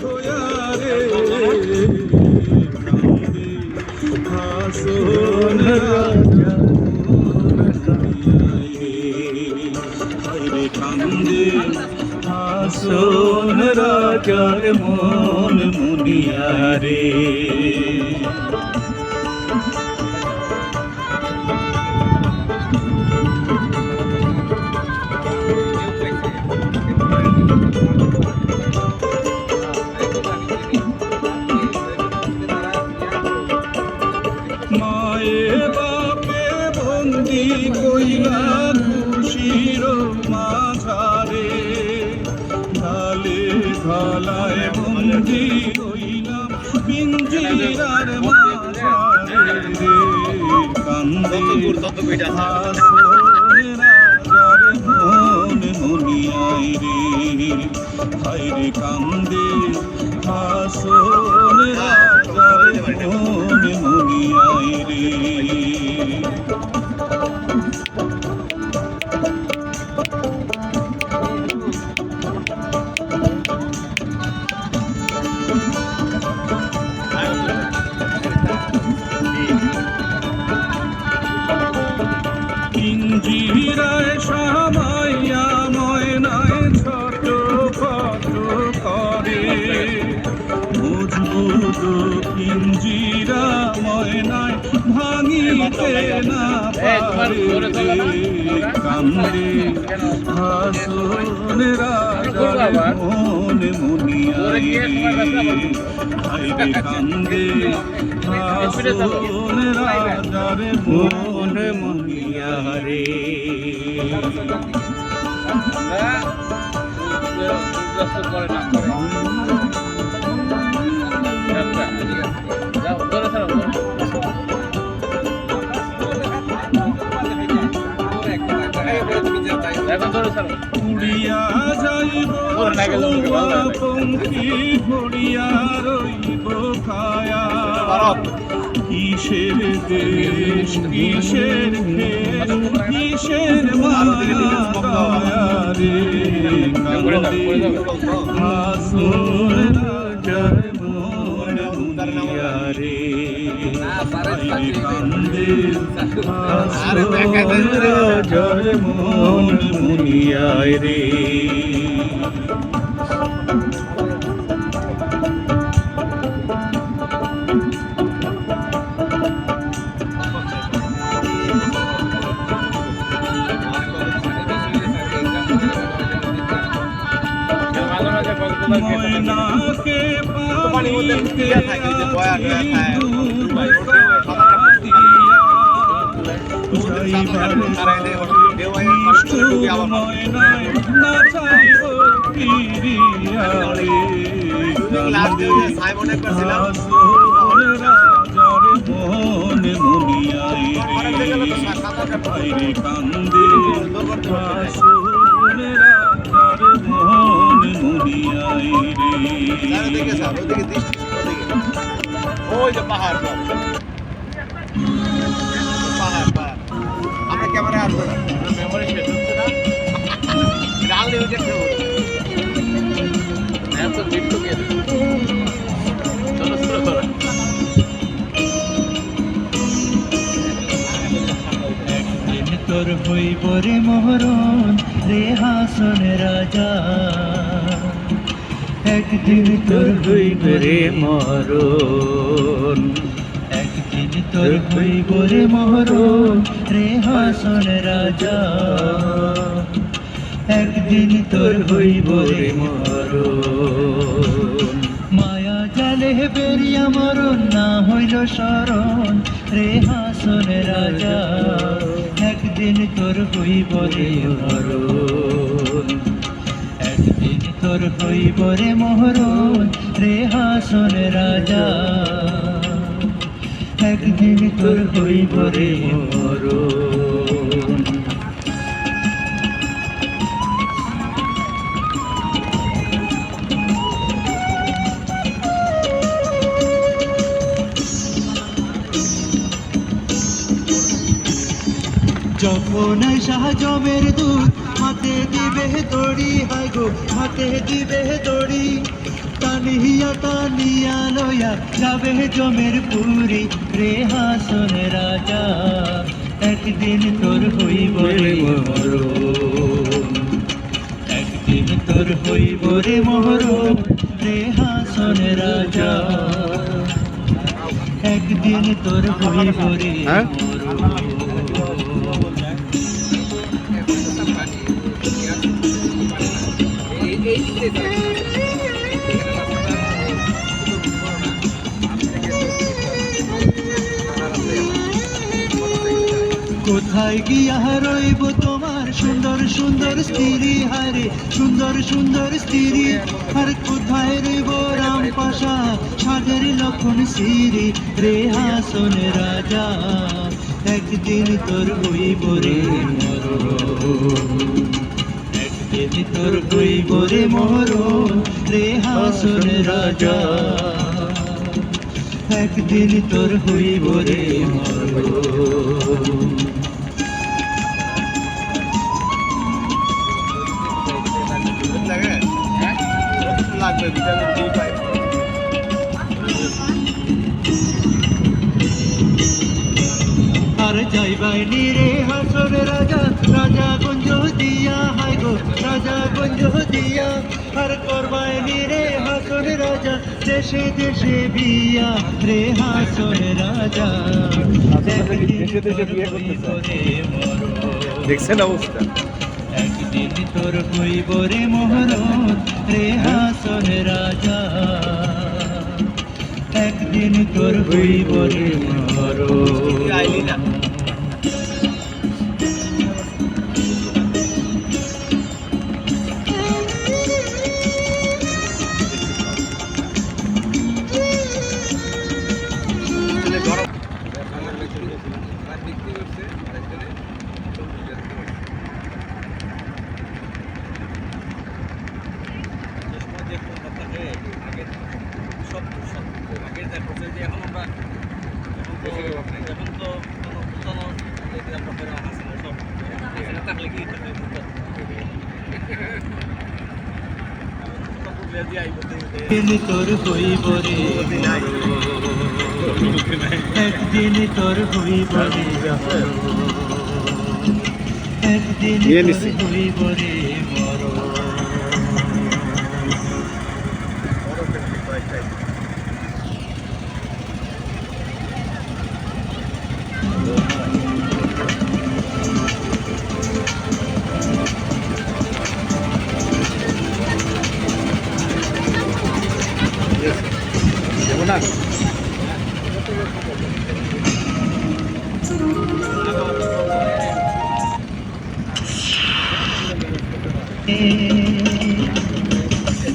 সোন রাজার মন মুনিয়া রে, মায়ে বাপে বন্দি কইলা খুশির মাঝারে, ঢালে ঢালায় বন্দি হইলাম পিঞ্জিরার মাঝারে রে, কান্দে হাসনে রাজার মন মুনিয়ায় রে, হায়রে কান্দে হাসনে রাজার মন মুনিয়ায় রে। পিঞ্জিরায় সামাইয়া ময়নায় ছোট কত করে, মজবুত পিঞ্জিরা ময়নায় ভাঙিতে না পারে রে, কান্দে হাসনে রাজার মন মুনিয়ায় রে, হায়রে কান্দে হাসনে রাজার মন মুনিয়া রে। উড়িয়া যাইব পঙ্খী ভরিয়া রইব খায়া, কিসের দেশ কিসের খেস কিসের মায়া দয়া রে, কান্দে হাসন রাজার মন মুনিয়া রে, হায়রে কান্দে হাসন রাজার মন মুনিয়া রে। ময়নাকে পানিতে ময়নায় নাচাইব পিরিয়া রে, কান্দে হাসন রাজার মন মুনিয়ায় রে, হায়রে কান্দে হাসন রাজার মন মুনিয়ায় রে। ওই যে পাহাড়, পাহাড় পাহাড় আমরা ক্যামেরায় আসবো না, মেমোরি শেষ হচ্ছে না, ডাললে উইকেট নেবো এত জিপ তো গিয়ে চলো শুরু করো। তোর হইব রে মহরণ রে হাসন রাজা একদিন তোর হইব রে মরণ একদিন তোর হইব রে মহরণ রে হাসন রাজা একদিন তোর হইব রে মরণ মায়া জালে বেরিয়া মরণ না হইল শরণ রে হাসন রাজা একদিন তোর হইব রে মরণ একদিন তোর হইব রে মহরণ রে হাসন রাজা একদিন তোর হইব রে মরণ যখন সাহায্যের দুধ হাতে দিবে দড়ি হাই গো হাতে দিবে দড়ি টানিয়া টানিয়া লয়া যাবে জমের পুরি রে হাসন রাজা একদিন তোর হইব রে মরণ একদিন তোর হইব রে মহরণ রে হাসন রাজা একদিন তোর হইব রে মরণ কোথায় গিয়া রইব তোমার সুন্দর সুন্দর স্ত্রী হারে সুন্দর সুন্দর স্ত্রী আর কোথায় রইব রামপাশা সাগর লক্ষণ শ্রী রে হাসন রাজা একদিন তোর হইব রে মরণ একদিন তোর হইব রে মরণ রে হাসন রাজা একদিন তোর হইব রে মরণ লাগবে ভিটামিন ডি পাই আর যাইবাই রে হাসন রাজা রাজা গঞ্জ দিয়া হাই গো রাজা গঞ্জ দিয়া আর করবাই রে হাসন রাজা দেশে দেশে বিয়া রে হাসন রাজা দেশে দেশে বিয়ে করতেছে দেখছেন অবস্থা একদিন তোর হইব রে মহরণ রে হাসন রাজা একদিন তোর হইব রে মহরণ আইলি না একদিন তোর হইব রে একদিন তোর হইব রে একদিন তোর হইব রে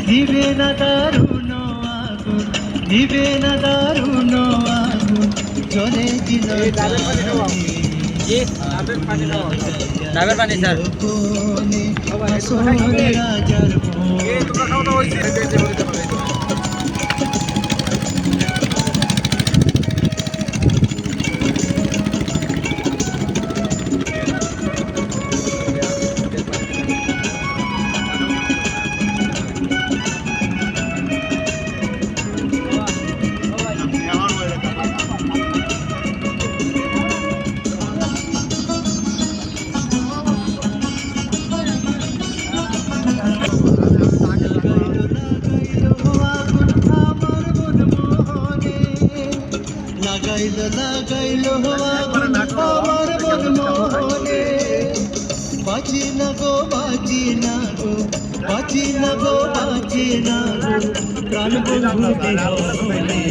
দিবে না দারুণ আগুন দিবে না দারুণ আগুন জলে দিল রাজার লাগাইলো আগুন আমার মন মোহনে বাঁচি না গো বাঁচি না গো বাঁচি না গো বাঁচি না গো প্রাণ বন্ধু দেহনে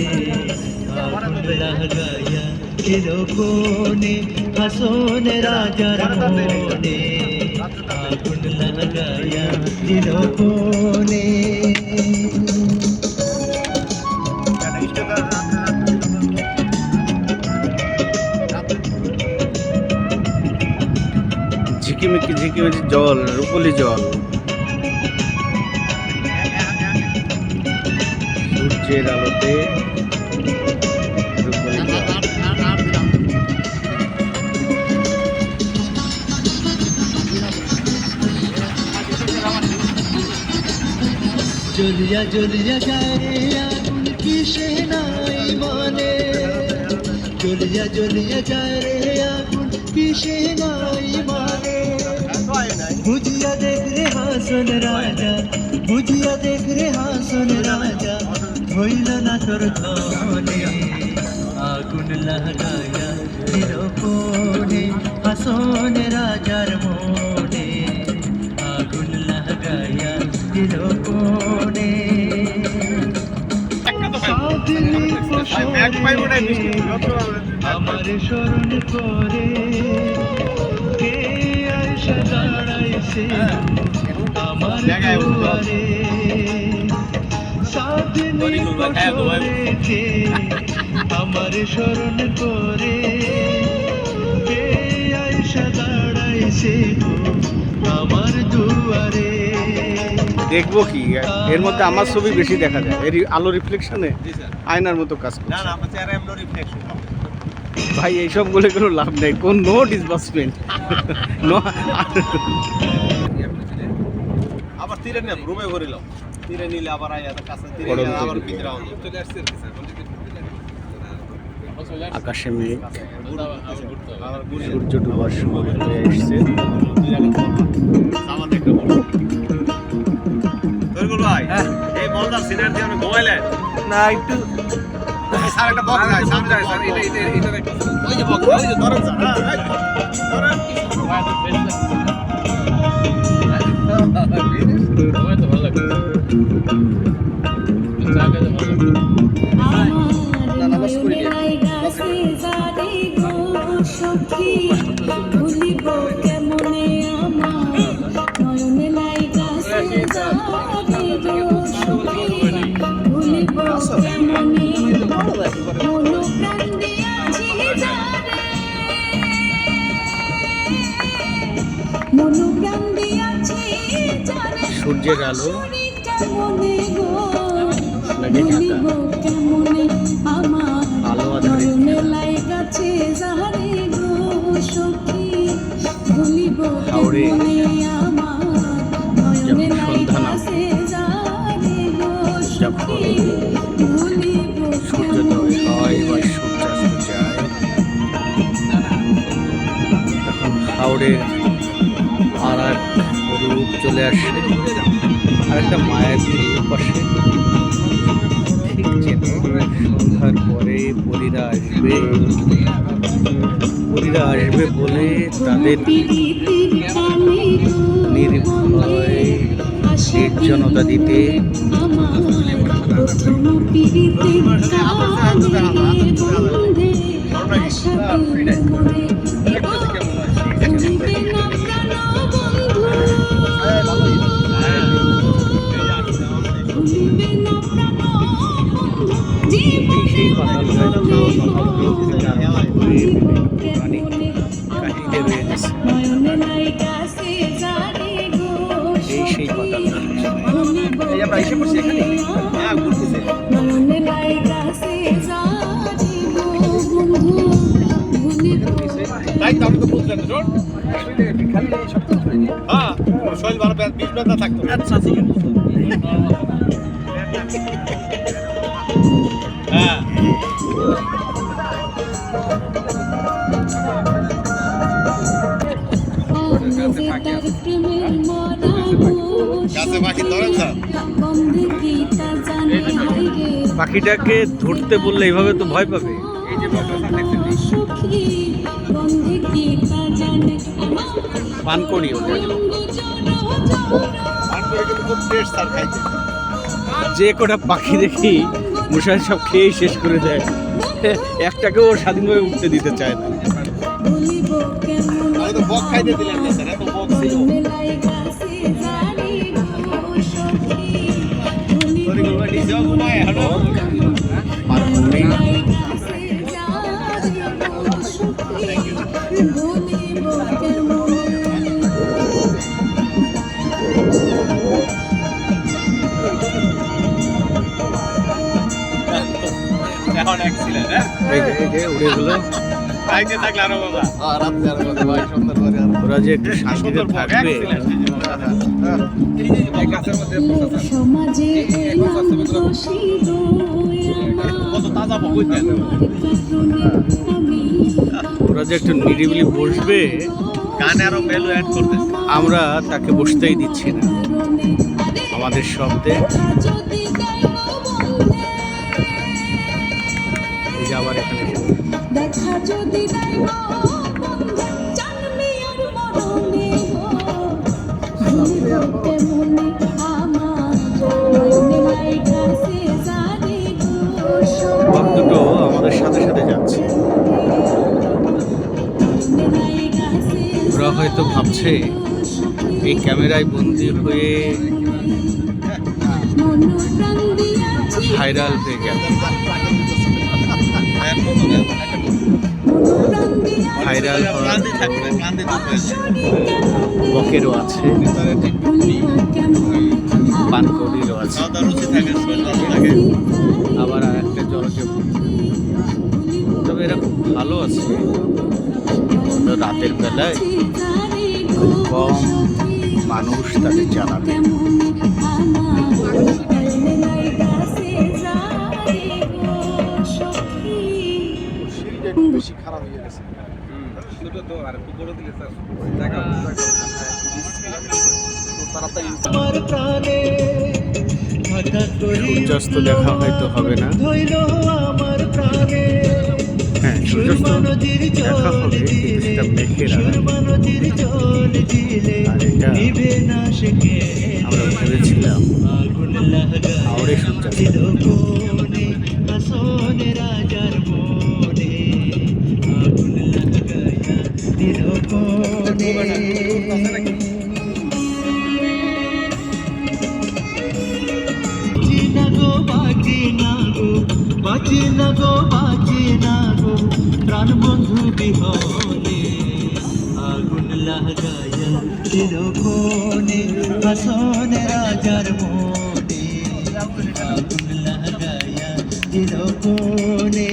আগুন লাগাইয়া দিল কোনে হাসন রাজার মনে আগুন লাগাইয়া দিল কোনে ঝিকিমিকি ঝিকিমিকি জল, রূপলি জল, সূর্যের আলোতে রূপলি জল। জ্বলিয়া জ্বলিয়া যায় রে আগুন কিসে নাই মানে জ্বলিয়া জ্বলিয়া যায় রে আগুন কিসে নাই মানে বুঝিয়া দেখ রে হাসন রাজা বুঝিয়া দেখ রে হাসন রাজা হইল না তোর ধনে আগুন লাগাইয়া দিল কোনে হাসন রাজার মনে আগুন লাগাইয়া দিল কোনে আমার স্মরণ করে কে আইসা দাঁড়াইছে আমার দুয়ারে সাদিনী কে আমার স্মরণ করে কে আইসা দাঁড়াইছে আমার দুয়ারে দেখবো কি এর মধ্যে আমার ছবি বেশি দেখা যায়, এর আলো রিফ্লেকশনে আয়নার মতো কাজ করে। না না আমার চেহারা এমন রিফ্লেকশন ভাই এইসব বলে কোনো লাভ নেই, কোন নো ডিসবার্সমেন্ট নো। আবার তীরে নিলাম রুমে ভরিলাম তীরে নিলে আবার আয়া কাছে তীরে পড়ন্ত নিলে আবার দিকে। ভিতরে আউন আকাশে মেঘ, আবার গুলি সূর্য ডুবার সময় হয়ে এসছে। আমার দেখতে বল তরগুল ভাই এই বলদার সিনার দিয়ে আমি ঘুমাইলেন না একটু স্যার একটা বক্স যায় সামনে যায় স্যার এটা ওই যে বক্স ওই যে ধরেন স্যার হ্যাঁ ধরেন সূর্যের আলো নাকি ঢাকা, আলো আধারে হাওড়ে যখন সন্ধ্যা নামে, যখন সূর্যোদয় হয় বা সূর্যাস্ত যায়, তখন হাওড়ের আর এক রূপ চলে আসে, আরেকটা মায়াবী রূপ আসে। ঠিক যেন সন্ধ্যার পরে পরীরা আসবে, পরীরা আসবে বলে তাদের নির্ভয় নির্জনতা দিতে সেই পাতাল কাহিনীতে রয়ে গেছে। এই সেই পাতাল এই আমরা এসে পড়ছি এখানে হ্যাঁ ঘুরতেছে তাই তো আমি তো বুঝলাম না হ্যাঁ শরীর ভালো 20 বেলা থাকতো আচ্ছা ঠিক আছে হ্যাঁ গাছে পাখি ধরেন স্যার পাখিটাকে ধরতে বললে এইভাবে তো ভয় পাবে। এই যে পান করি ওটা যে কটা পাখি দেখি মশাই সব খেয়েই শেষ করে দেয়, একটাকেও ও স্বাধীনভাবে উঠতে দিতে চায় না। বক খাইতে দিলেন না স্যার, এত বক ছিল। এখন এক্সিলেন্ট, এই যে উড়ে গেলো। আইতে থাকলে আরো বাবা রাতে আর কথা ভাই সুন্দর করে ওরা যে একটু শান্তিতে থাকবে, কত তাজা বকইতেন। ওরা যে একটু নিরিবিলি বসবে, গানে আরো ভ্যালু অ্যাড করতেছে। আমরা তাকে বসতেই দিচ্ছি না আমাদের শব্দে। এই যে আবার এখানে দেখা যদি জানবি আর মরণে বাপ দুটো আমাদের সাথে সাথে যাচ্ছে। ওরা হয়তো ভাবছে এই ক্যামেরায় বন্দি হয়ে ভাইরাল হয়ে যাবে। ভাইরাল হওয়ার বকেরও আছে, পানকৌড়িরও আছে, আবার আর একটা জলজীব। তবে এরা খুব ভালো আছে, তো রাতের বেলায় খুব কম মানুষ তাদের জ্বালাবে। বেশি খারাপ হয়ে গেছে। ছোট তো আর একটু বড় দিলে স্যার জায়গা তাড়াতাড়ি সূর্যাস্ত দেখা হয়তো হবে না, হ্যাঁ সূর্যাস্ত দেখা হবে, কিন্তু সেটা মেঘের আড়ালে। আর এটা আমরা ভেবেছিলাম হাওড়ে সূর্যাস্ত। বাঁচি না গো প্রাণ বন্ধু বিহনে আগুন লাগায়া দিল কোনে হাসন রাজার মনে আগুন লাগায়া দিল কোনে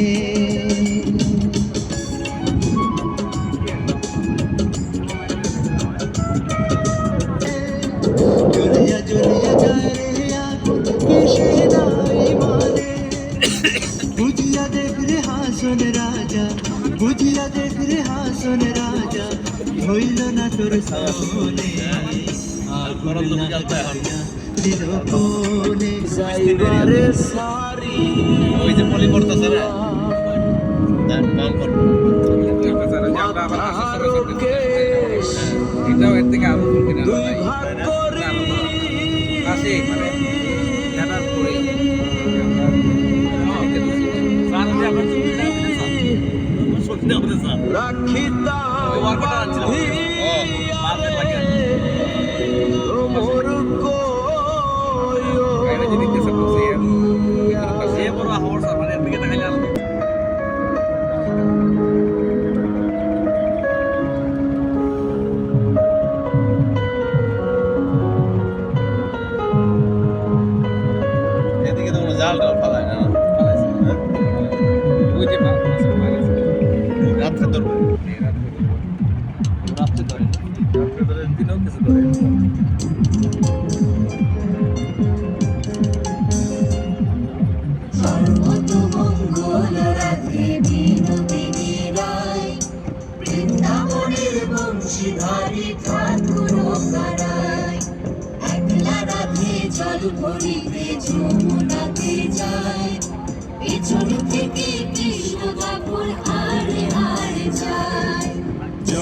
জলিয়া জলিয়া যায় রে আগুন কিসে নাই মানে বুঝিয়া দেখ রে হাসন রাজা বুঝিয়া দেখ রে হাসন রাজা হইল না তোর সামনে আগুন লাগায়া দিল কোনে যাইবারে সারি ওই যে পলি করতেছে রে দান পাল কর আমরা আবার এটাও এর থেকে আরো ফুল কিনা নাই আসে মানে জানার পরে রাখিতা মোর এদিকে তো কোনো জাল টাল ফালায় না, ওই যে রাত্রে ধরবে, রাত্রে ধরে দিনেও কিছু ধরে। সর্বতমঙ্গল রাধে বিনোদিনী রায় বৃন্দাবনের বংশীধারী ঠাকুর কারায় একলা রাধে জল ভরিতে যমুনাতে যায় পেছন থেকে কৃষ্ণ বাবুর হারে হারে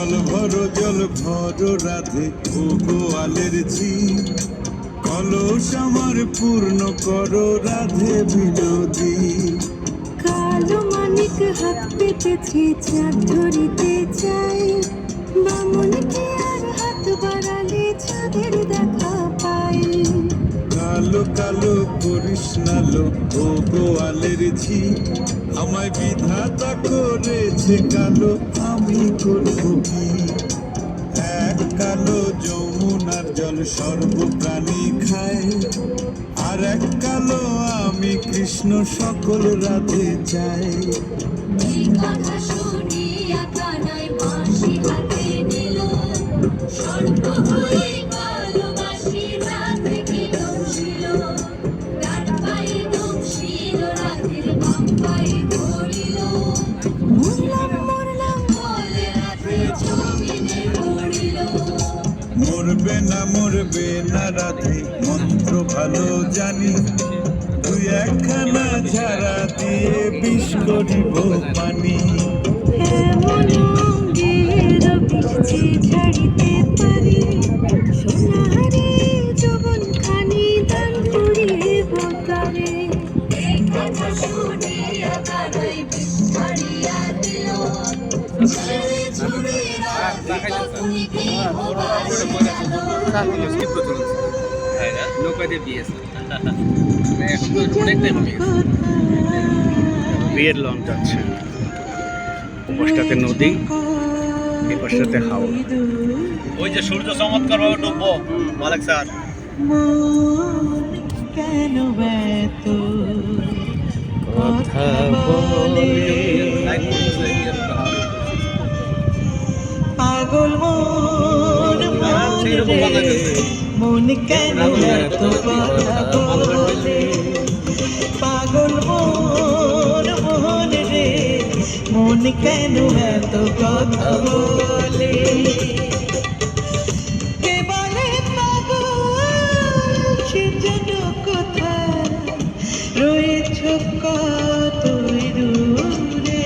জল ভর রাধে ও গোয়ালের ঝি কলস আমার পূর্ণ করো রাধে বিনোদী কালো মানিক হাত পেতেছি চাঁদ ধরিতে চাই বামনকে আর হাত বাড়ালে চাঁদের দেখা পাই কালো কালো করিস নালো ও গোয়ালের ঝি আমায় বিধাতা করেছে কালো আমি করবো কি এক কালো যমুনার জল সর্বপ্রাণী খায় আর এক কালো আমি কৃষ্ণ সকল রাধে চাই এই কথা শুনিয়া কানাই বাঁশি হাতে নিল স্বর্গ হয়ে কালো বাঁশি রাধে কি দোষিল ডান পায়ে দোষিল রাধের বাম পায়ে ধরিল মরলাম বলে রাধে জমিনে পড়িল মরবে না রাধে মন্ত্র ভালো জানি তুই একখানা ঝাড়া দিয়ে বিষ করিব পানি এমন অঙ্গের বৃষ্টি ঝাড়িতে পারি সোনারে যৌবনখানি দান করিব তারে এই কথা শুনিয়া কানাই বিষ ছাড়িয়া দিল ছেড়ে ছুড়ে রাধে তখনই কি বিয়ের লঞ্চ যাচ্ছে ওপাশটাতে নদী এই পাশটাতে হাওড়। ওই যে সূর্য চমৎকার ভাবে ডুববো মালিক স্যার কেন এত কথা বলে পাগল মন কেন এত কথা বলে পাগল মন রে মন কেন এত কথা বলে কে বলে পাগল সে যেন কোথায় রয়েছ কতই দূরে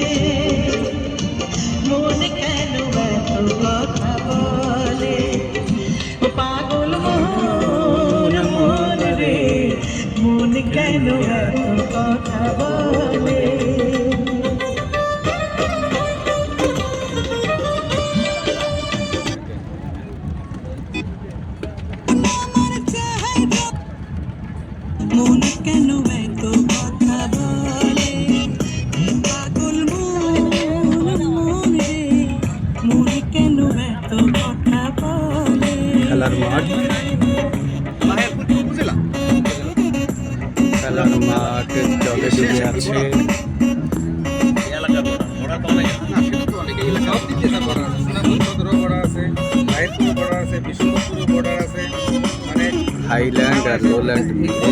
মন কেন এত কথা বলে পাগল মন রে মন কেন এত কথা বলে মন কেন এত কথা বলে পাগল মন রে মন কেন এত কথা বলে খেলার মাঠ খেলার মাঠ জলে ডুবে আছে। হাইল্যান্ড আর লোল্যান্ড মিলে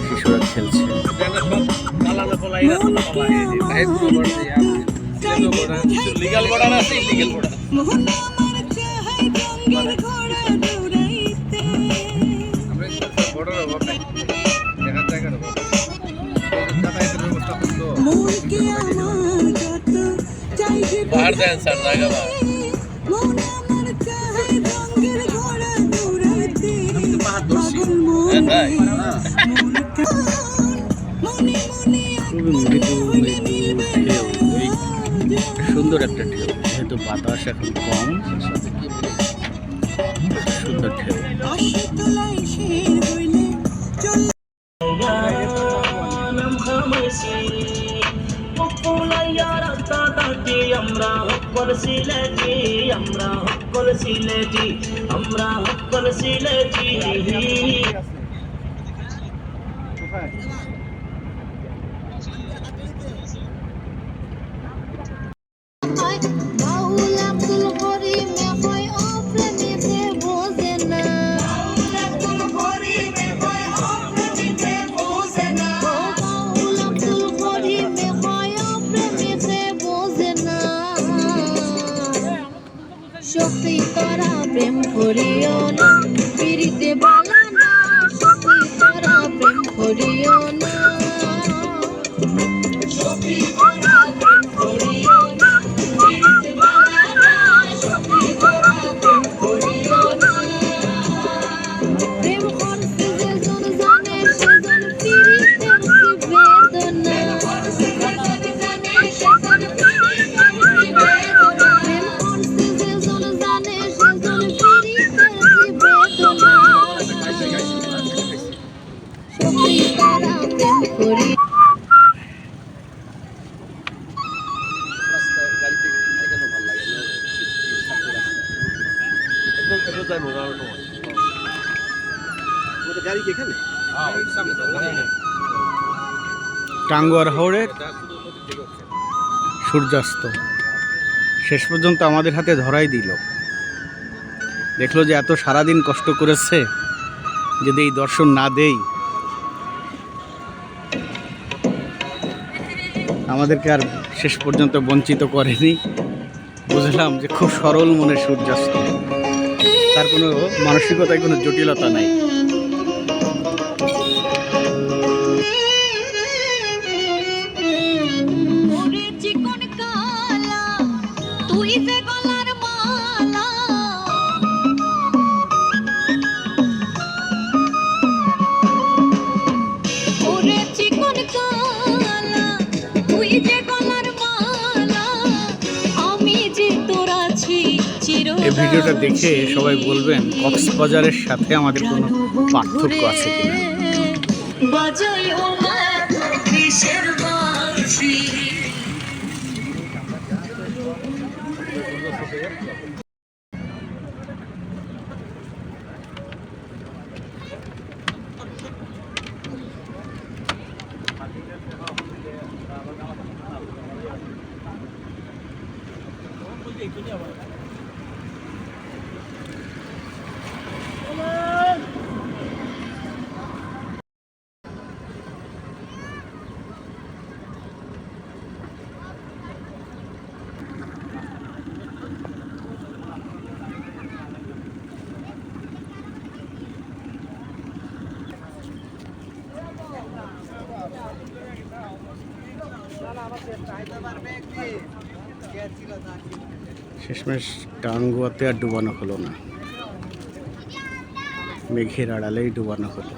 শিশুরা খেলছে। লিগ্যাল বর্ডার আছে ইলিগ্যাল বর্ডার মোহন আমার চাই রঙের ঘোড়া দৌড়াইতে মন কি আমার যত চাইবে বাহার দেন স্যার জায়গা বা মোহন আমার চাই রঙের ঘোড়া দৌড়াইতে পাগল মন তাই মনে মনে খুবই মৃদু মৃদু ঢেউ, সুন্দর একটা ঢেউ, যেহেতু বাতাস এখন কম, সুন্দর ঢেউ। অশীতলাই শের হইলে চল আমরা হকল সিলেটি বাউল আব্দুল করিম হয় ও প্রেমিতে বোঝে না বাউল আব্দুল করিম হয় ও প্রেমিতে বোঝে না বাউল আব্দুল করিম হয় ও প্রেমিতে বোঝে না সখী তোরা প্রেম করিও না পিরিতে বালা না সখী তোরা প্রেম করিও না সখী তোরা প্রেম করিও না পিরিতে বালা না এটা যাই মজা হবে সময় ওটা গাড়ি কি এখানে টাঙ্গুয়ার হাওরের সূর্যাস্ত শেষ পর্যন্ত আমাদের হাতে ধরাই দিল। দেখলো যে এত সারাদিন কষ্ট করেছে, যদি এই দর্শন না দেই আমাদেরকে আর শেষ পর্যন্ত বঞ্চিত করেনি। বুঝলাম যে খুব সরল মনের সূর্যাস্ত, তার কোনো মানসিকতায় কোনো জটিলতা নাই। ওরে চিকন কালা তুই যে গলার মালা ওরে চিকন কালা তুই যে গলার মালা আমি যে তোর আছি চিরকাল। এই ভিডিওটা দেখে সবাই বলবেন কক্সবাজারের সাথে আমাদের কোনো পার্থক্য আছে কিনা। বাজাই ও মা কিসের বাঁশি শেষমেশ টাঙ্গুয়াতে আর ডুবানো হলো না, মেঘের আড়ালেই ডুবানো হলো।